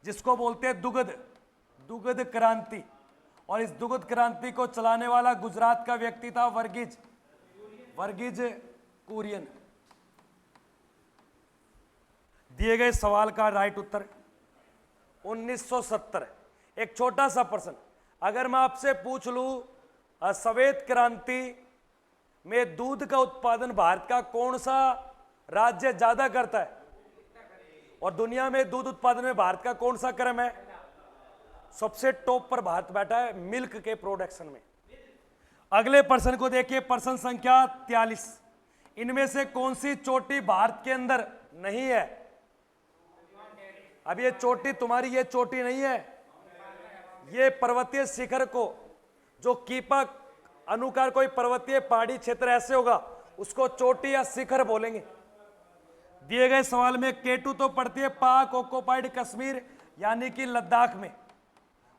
जिसको बोलते हैं दुग्ध क्रांति। और इस दुग्ध क्रांति को चलाने वाला गुजरात का व्यक्ति था वर्गीज कुरियन। दिए गए सवाल का राइट उत्तर 1970। एक छोटा सा प्रश्न, अगर मैं आपसे पूछ लूं श्वेत क्रांति में दूध का उत्पादन भारत का कौन सा राज्य ज्यादा करता है, और दुनिया में दूध उत्पादन में भारत का कौन सा क्रम है? सबसे टॉप पर भारत बैठा है मिल्क के प्रोडक्शन में। अगले प्रश्न को देखिए, प्रश्न संख्या 43। इनमें से कौन सी चोटी भारत के अंदर नहीं है? अब ये चोटी तुम्हारी, ये चोटी नहीं है, ये पर्वतीय शिखर को जो कीपा अनुकार कोई पर्वतीय पहाड़ी क्षेत्र ऐसे होगा उसको चोटी या शिखर बोलेंगे। दिए गए सवाल में केटू तो पड़ती है पाक ऑक्युपाइड कश्मीर यानी कि लद्दाख में,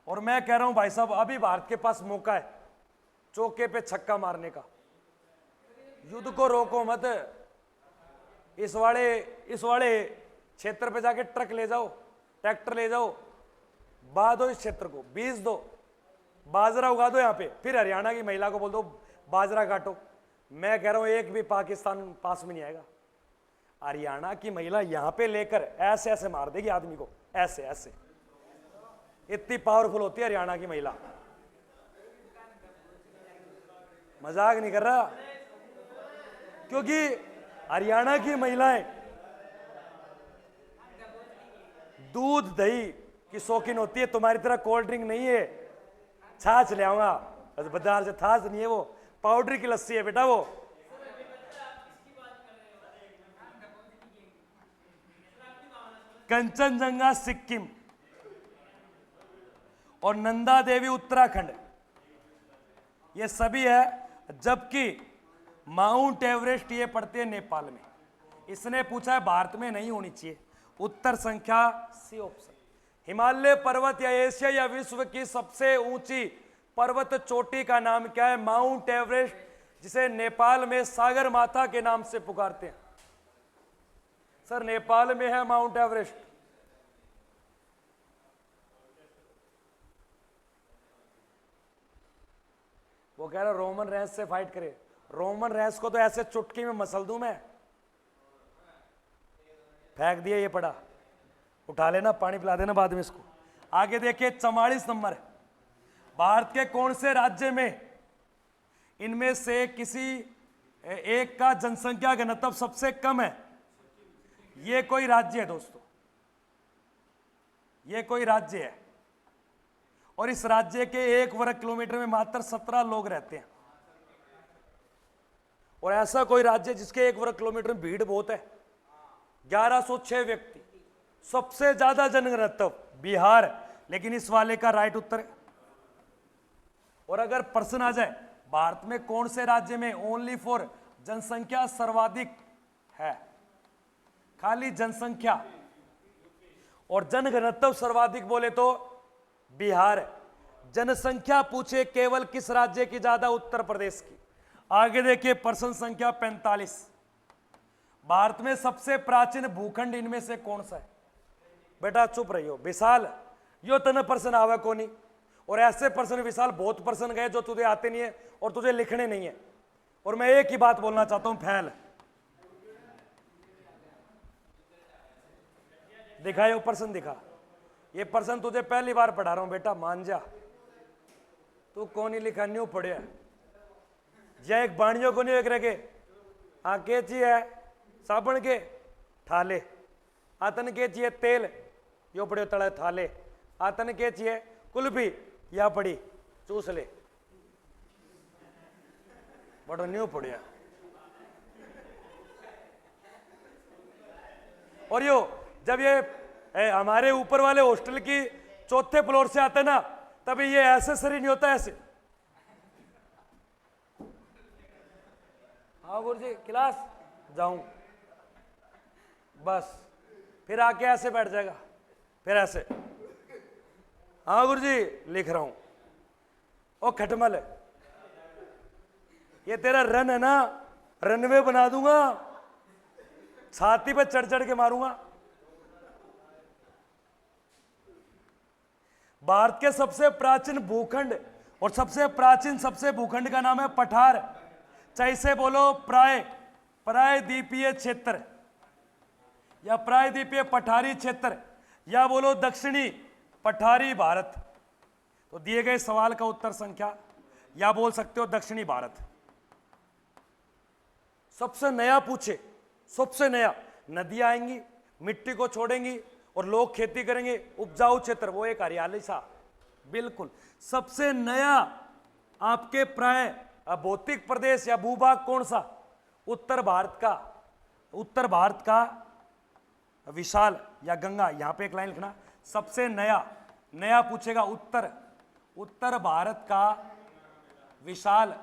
और मैं कह रहा हूं भाई साहब अभी भारत के पास मौका है चौके पे छक्का मारने का। युद्ध को रोको मत, इस वाले क्षेत्र पे जाके ट्रक ले जाओ, ट्रैक्टर ले जाओ, बा दो इस क्षेत्र को, बीज दो, बाजरा उगा दो यहाँ पे, फिर हरियाणा की महिला को बोल दो बाजरा काटो। मैं कह रहा हूं एक भी पाकिस्तान पास में नहीं आएगा। हरियाणा की महिला यहाँ पे लेकर ऐसे ऐसे मार देगी आदमी को, ऐसे ऐसे, इतनी पावरफुल होती है हरियाणा की महिला। मजाक नहीं कर रहा, क्योंकि हरियाणा की महिलाएं दूध दही की शौकीन होती है, तुम्हारी तरह कोल्ड ड्रिंक नहीं है। छाछ ले आऊंगा बाजार से, छाछ नहीं है वो, पाउडर की लस्सी है बेटा वो। कंचनजंगा सिक्किम और नंदा देवी उत्तराखंड ये सभी है, जबकि माउंट एवरेस्ट ये पड़ते हैं नेपाल में। इसने पूछा है भारत में नहीं होनी चाहिए। उत्तर संख्या सी ऑप्शन। हिमालय पर्वत या एशिया या विश्व की सबसे ऊंची पर्वत चोटी का नाम क्या है? माउंट एवरेस्ट, जिसे नेपाल में सागर माता के नाम से पुकारते हैं। सर नेपाल में है माउंट एवरेस्ट। वो कह रहा रोमन रेंस से फाइट करे। रोमन रेंस को तो ऐसे चुटकी में मसल दूं मैं, फेंक दिया, ये पड़ा, उठा लेना, पानी पिला देना बाद में इसको। आगे देखिए 44 नंबर, भारत के कौन से राज्य में इनमें से किसी एक का जनसंख्या घनत्व सबसे कम है? ये कोई राज्य है दोस्तों, ये कोई राज्य है, और इस राज्य के 1 वर्ग किलोमीटर में मात्र 17 लोग रहते हैं। और ऐसा कोई राज्य जिसके 1 वर्ग किलोमीटर में भीड़ बहुत है, 1106 व्यक्ति। सबसे ज्यादा जनघनत्व बिहार, लेकिन इस वाले का राइट उत्तर है। और अगर प्रश्न आ जाए भारत में कौन से राज्य में ओनली फॉर जनसंख्या सर्वाधिक है, खाली जनसंख्या और जनघनत्व सर्वाधिक बोले तो बिहार है। जनसंख्या पूछे केवल किस राज्य की ज्यादा, उत्तर प्रदेश की। आगे देखिए प्रश्न संख्या 45, भारत में सबसे प्राचीन भूखंड इनमें से कौन सा है? बेटा चुप रहियो विशाल, यो तने प्रश्न आवे को नहीं, और ऐसे प्रश्न विशाल बहुत प्रश्न गए जो तुझे आते नहीं है और तुझे लिखने नहीं है। और मैं एक ही बात बोलना चाहता हूं, फैल दिखा, ये प्रश्न दिखा। ये प्रश्न तुझे पहली बार पढ़ा रहा हूं बेटा, मान जा। तू कौन ही लिखा न्यू पढ़िया जय एक बाणियों को नहीं एक रखे आके चाहिए साबुन के थाले, आतन के चाहिए तेल, यो पड़े तड़े थाले, आतन के चाहिए कुल्फी, या पड़ी चूस ले, बड़ो न्यू पड़िया। और यो जब ये हमारे ऊपर वाले हॉस्टल की चौथे फ्लोर से आते ना, तभी ये ऐसे सरी नहीं होता ऐसे। हाँ गुरु जी क्लास जाऊं, बस फिर आके ऐसे बैठ जाएगा, फिर ऐसे। हाँ गुरु जी लिख रहा हूं। ओ खटमल, ये तेरा रन है ना, रनवे बना दूंगा, छाती पे चढ़ चढ़ के मारूंगा। भारत के सबसे प्राचीन भूखंड और सबसे भूखंड का नाम है पठार, चाहे इसे बोलो प्रायद्वीपीय क्षेत्र या प्रायद्वीपीय पठारी क्षेत्र, या बोलो दक्षिणी पठारी भारत। तो दिए गए सवाल का उत्तर संख्या, या बोल सकते हो दक्षिणी भारत। सबसे नया पूछे, सबसे नया, नदियां आएंगी, मिट्टी को छोड़ेंगी और लोग खेती करेंगे, उपजाऊ क्षेत्र, वो एक हरियाली सा, बिल्कुल। सबसे नया आपके प्राय भौतिक प्रदेश या भूभाग कौन सा? उत्तर भारत का विशाल या गंगा, यहां पे एक लाइन लिखना। सबसे नया पूछेगा उत्तर भारत का विशाल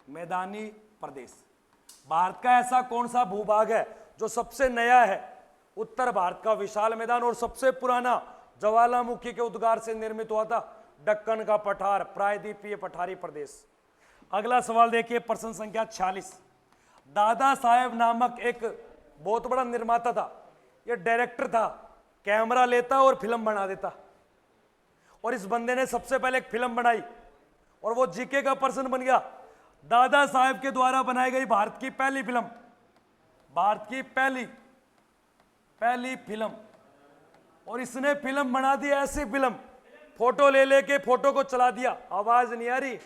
मैदानी प्रदेश। भारत का ऐसा कौन सा भूभाग है जो सबसे नया है? उत्तर भारत का विशाल मैदान, और सबसे पुराना ज्वालामुखी के उद्गार से निर्मित हुआ था दक्कन का पठार, प्रायद्वीपीय पठारी प्रदेश। अगला सवाल देखिए प्रश्न संख्या 46। दादा साहेब नामक एक बहुत बड़ा निर्माता था, ये डायरेक्टर था, कैमरा लेता और फिल्म बना देता। और इस बंदे ने सबसे पहले एक फिल्म बनाई और वो जीके का प्रश्न बन गया। दादा साहेब के द्वारा बनाई गई भारत की पहली फिल्म, और इसने फिल्म बना दी ऐसी फिल्म, फोटो ले लेके फोटो को चला दिया, आवाज नहीं आ रही,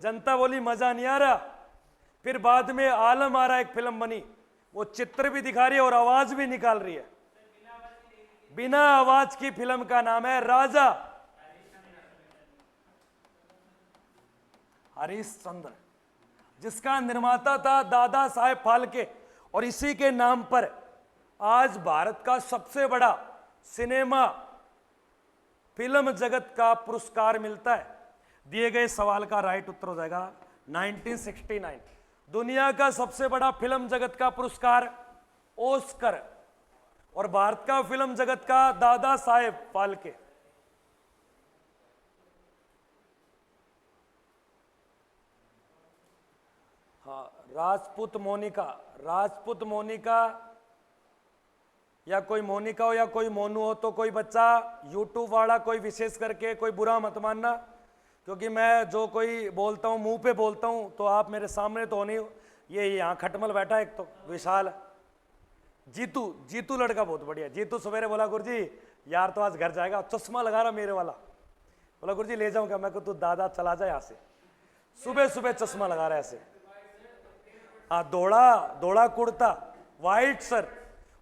जनता बोली मजा नहीं आ रहा। फिर बाद में आलम आ रहा एक फिल्म बनी, वो चित्र भी दिखा रही है और आवाज भी निकाल रही है। बिना आवाज की फिल्म का नाम है राजा हरिश्चंद्र, जिसका निर्माता था दादा साहेब फाल्के। और इसी के नाम पर आज भारत का सबसे बड़ा सिनेमा फिल्म जगत का पुरस्कार मिलता है। दिए गए सवाल का राइट उत्तर हो जाएगा 1969। दुनिया का सबसे बड़ा फिल्म जगत का पुरस्कार ऑस्कर, और भारत का फिल्म जगत का दादा साहेब फाल्के। हाँ, राजपूत मोनिका या कोई मोनिका हो या कोई मोनू हो, तो कोई बच्चा यूट्यूब वाला कोई विशेष करके कोई बुरा मत मानना, क्योंकि मैं जो कोई बोलता हूँ मुंह पे बोलता हूँ, तो आप मेरे सामने तो नहीं हो। ये यहाँ खटमल बैठा है एक तो विशाल, जीतू लड़का बहुत बढ़िया। जीतू सवेरे बोला गुरुजी यार तो आज घर जाएगा, चश्मा लगा रहा मेरे वाला, बोला गुरुजी ले जाऊँ क्या? मैं को तू दादा चला जाए यहाँ से, सुबह सुबह चश्मा लगा रहा है ऐसे। हाँ, दौड़ा कुर्ता, वाइट शर्ट,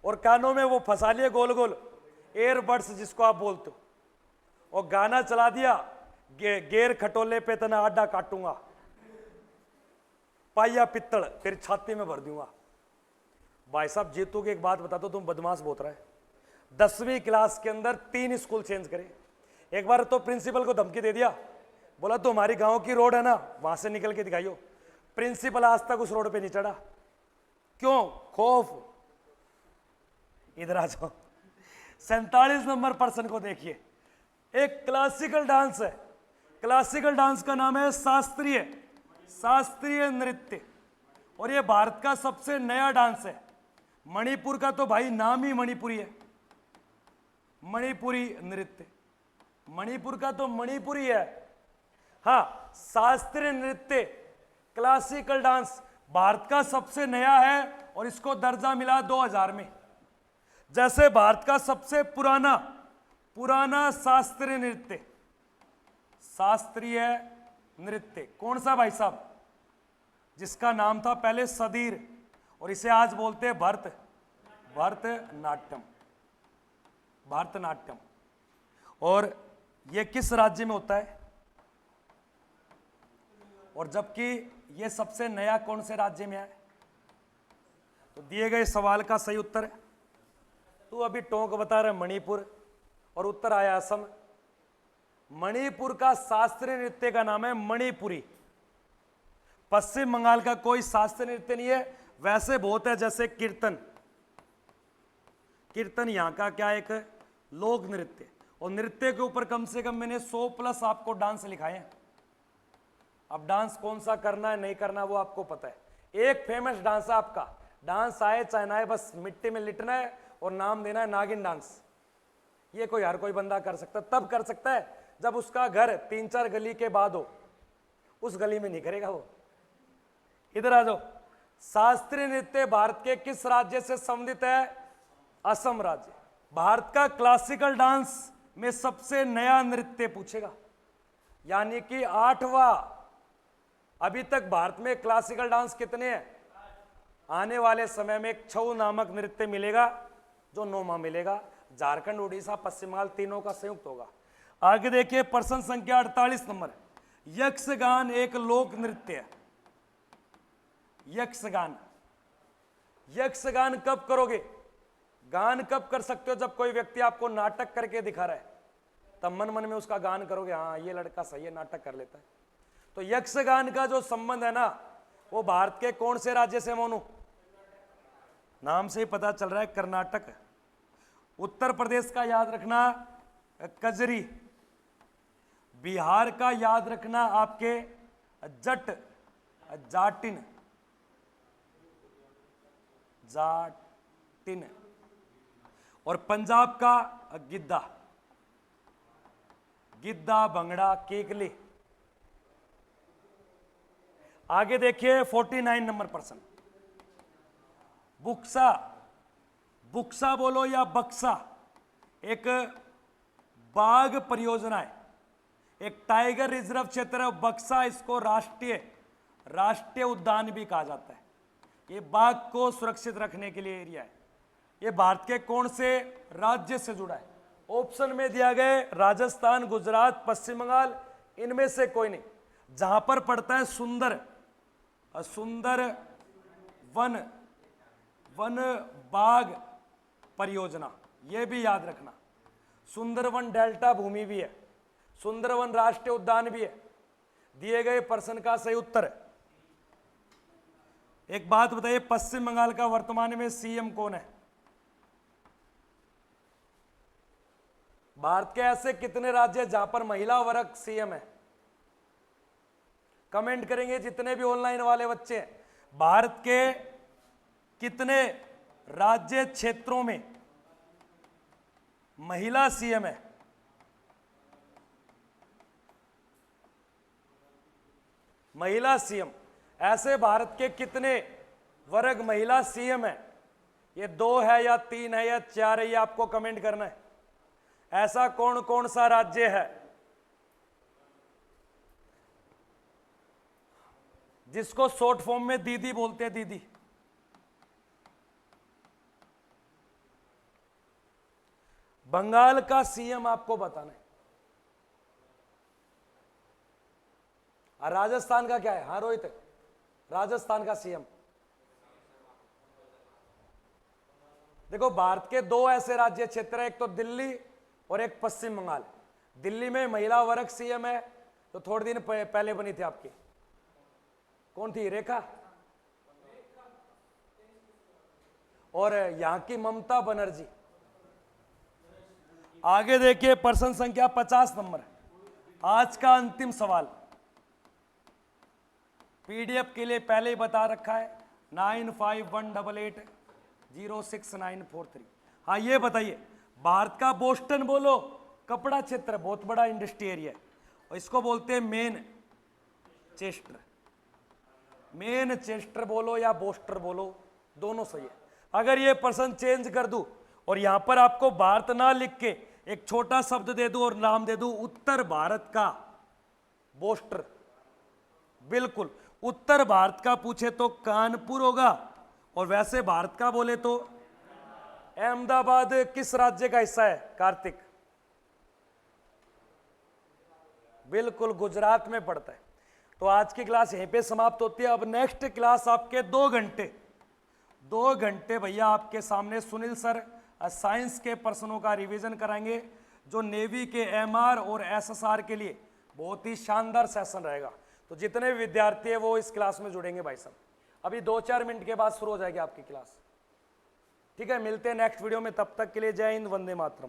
और कानों में वो फंसा लिए गोल गोल एयरबड्स जिसको आप बोलते हो, और गाना चला दिया गेर खटोले पे तना आडा काटूंगा, पाइया पित्तल फिर छाती में भर दूंगा। भाई साहब जीतू की एक बात बता दो, तुम बदमाश बहुत रहा है। 10वीं क्लास के अंदर 3 स्कूल चेंज करे। एक बार तो प्रिंसिपल को धमकी दे दिया, बोला तुम्हारी गांव की रोड है ना, वहां से निकल के दिखाइयो। प्रिंसिपल आज तक उस रोड पे नहीं चढ़ा। क्यों? खौफ। इधर आ जाओ। 47 नंबर पर्सन को देखिए। एक क्लासिकल डांस है, क्लासिकल डांस का नाम है शास्त्रीय नृत्य, और ये भारत का सबसे नया डांस है। मणिपुर का तो भाई नाम ही मणिपुरी है, मणिपुरी नृत्य। मणिपुर का तो मणिपुरी है। हाँ, शास्त्रीय नृत्य क्लासिकल डांस भारत का सबसे नया है और इसको दर्जा मिला 2000 में। जैसे भारत का सबसे पुराना शास्त्रीय नृत्य कौन सा भाई साहब? जिसका नाम था पहले सदीर और इसे आज बोलते हैं भरतनाट्यम। और यह किस राज्य में होता है? और जबकि यह सबसे नया कौन से राज्य में है? तो दिए गए सवाल का सही उत्तर है, तू अभी टोंक बता रहा है मणिपुर, और उत्तर आया असम। मणिपुर का शास्त्रीय नृत्य का नाम है मणिपुरी। पश्चिम बंगाल का कोई शास्त्रीय नृत्य नहीं है, वैसे बहुत है, जैसे कीर्तन यहां का क्या एक लोक नृत्य। और नृत्य के ऊपर कम से कम मैंने 100+ आपको डांस लिखाए हैं। अब डांस कौन सा करना है नहीं करना वो आपको पता है। एक फेमस डांस है आपका, डांस आए चाहे ना आए, बस मिट्टी में लिटना है और नाम देना है नागिन डांस। ये कोई हर कोई बंदा कर सकता है, तब कर सकता है जब उसका घर 3-4 गली के बाद हो, उस गली में नहीं करेगा वो। इधर आ जाओ। शास्त्रीय नृत्य भारत के किस राज्य से संबंधित है? असम राज्य। भारत का क्लासिकल डांस में सबसे नया नृत्य पूछेगा, यानी कि 8वां। अभी तक भारत में क्लासिकल डांस कितने हैं? आने वाले समय में एक छऊ नामक नृत्य मिलेगा जो 9वां मिलेगा। झारखंड, उड़ीसा, पश्चिम बंगाल तीनों का संयुक्त होगा। आगे देखिए प्रश्न संख्या 48 नंबर। यक्षगान एक लोक नृत्य है। यक्षगान कब करोगे? गान कब कर सकते हो? जब कोई व्यक्ति आपको नाटक करके दिखा रहा है, तब मन मन में उसका गान करोगे, हाँ ये लड़का सही है, नाटक कर लेता है। तो यक्षगान का जो संबंध है ना, वो भारत के कौन से राज्य से मोनू? नाम से ही पता चल रहा है, कर्नाटक। उत्तर प्रदेश का याद रखना कजरी, बिहार का याद रखना आपके जाटिन, और पंजाब का गिद्दा, भंगड़ा, केकली। आगे देखिए 49 नंबर प्रश्न। बुक्सा बोलो या बक्सा, एक बाघ परियोजना है, एक टाइगर रिजर्व क्षेत्र है बक्सा। इसको राष्ट्रीय उद्यान भी कहा जाता है। ये बाघ को सुरक्षित रखने के लिए एरिया है। ये भारत के कौन से राज्य से जुड़ा है? ऑप्शन में दिया गया राजस्थान, गुजरात, पश्चिम बंगाल, इनमें से कोई नहीं। जहां पर पड़ता है सुंदर वन बाघ परियोजना, यह भी याद रखना। सुंदरवन डेल्टा भूमि भी है, सुंदरवन राष्ट्रीय उद्यान भी है। दिए गए प्रश्न का सही उत्तर है। एक बात बताइए, पश्चिम बंगाल का वर्तमान में सीएम कौन है? भारत के ऐसे कितने राज्य जहां पर महिला वर्ग सीएम है? कमेंट करेंगे जितने भी ऑनलाइन वाले बच्चे हैं। भारत के कितने राज्य क्षेत्रों में महिला सीएम है? महिला सीएम। ऐसे भारत के कितने वर्ग महिला सीएम है? ये 2 है या 3 है या 4 है, ये आपको कमेंट करना है। ऐसा कौन कौन सा राज्य है जिसको शॉर्ट फॉर्म में दीदी बोलते हैं? दीदी। बंगाल का सीएम आपको बताना है। और राजस्थान का क्या है? हाँ रोहित, राजस्थान का सीएम देखो भारत के दो ऐसे राज्य क्षेत्र है, एक तो दिल्ली और एक पश्चिम बंगाल। दिल्ली में महिला वर्ग सीएम है, तो थोड़े दिन पहले बनी थी आपकी, कौन थी? रेखा। और यहां की ममता बनर्जी। आगे देखिए प्रश्न संख्या 50 नंबर, आज का अंतिम सवाल। पीडीएफ के लिए पहले ही बता रखा है 9518806943। हाँ ये बताइए, भारत का बोस्टन बोलो कपड़ा क्षेत्र, बहुत बड़ा इंडस्ट्री एरिया है, और इसको बोलते हैं मेन चेस्टर। मेन चेस्टर बोलो या बोस्टर बोलो, दोनों सही है। अगर ये प्रश्न चेंज कर दूं और यहां पर आपको भारत ना लिख के एक छोटा शब्द दे दूं और नाम दे दूं उत्तर भारत का बोस्टर, बिल्कुल उत्तर भारत का पूछे तो कानपुर होगा, और वैसे भारत का बोले तो अहमदाबाद किस राज्य का हिस्सा है कार्तिक? बिल्कुल गुजरात में पड़ता है। तो आज की क्लास यहीं पे समाप्त होती है। अब नेक्स्ट क्लास आपके 2 घंटे भैया आपके सामने सुनील सर साइंस के प्रश्नों का रिवीजन कराएंगे, जो नेवी के एमआर और एसएसआर के लिए बहुत ही शानदार सेशन रहेगा। तो जितने भी विद्यार्थी है वो इस क्लास में जुड़ेंगे भाई साहब। अभी 2-4 मिनट के बाद शुरू हो जाएगी आपकी क्लास। ठीक है, मिलते हैं नेक्स्ट वीडियो में, तब तक के लिए जय हिंद, वंदे मातरम।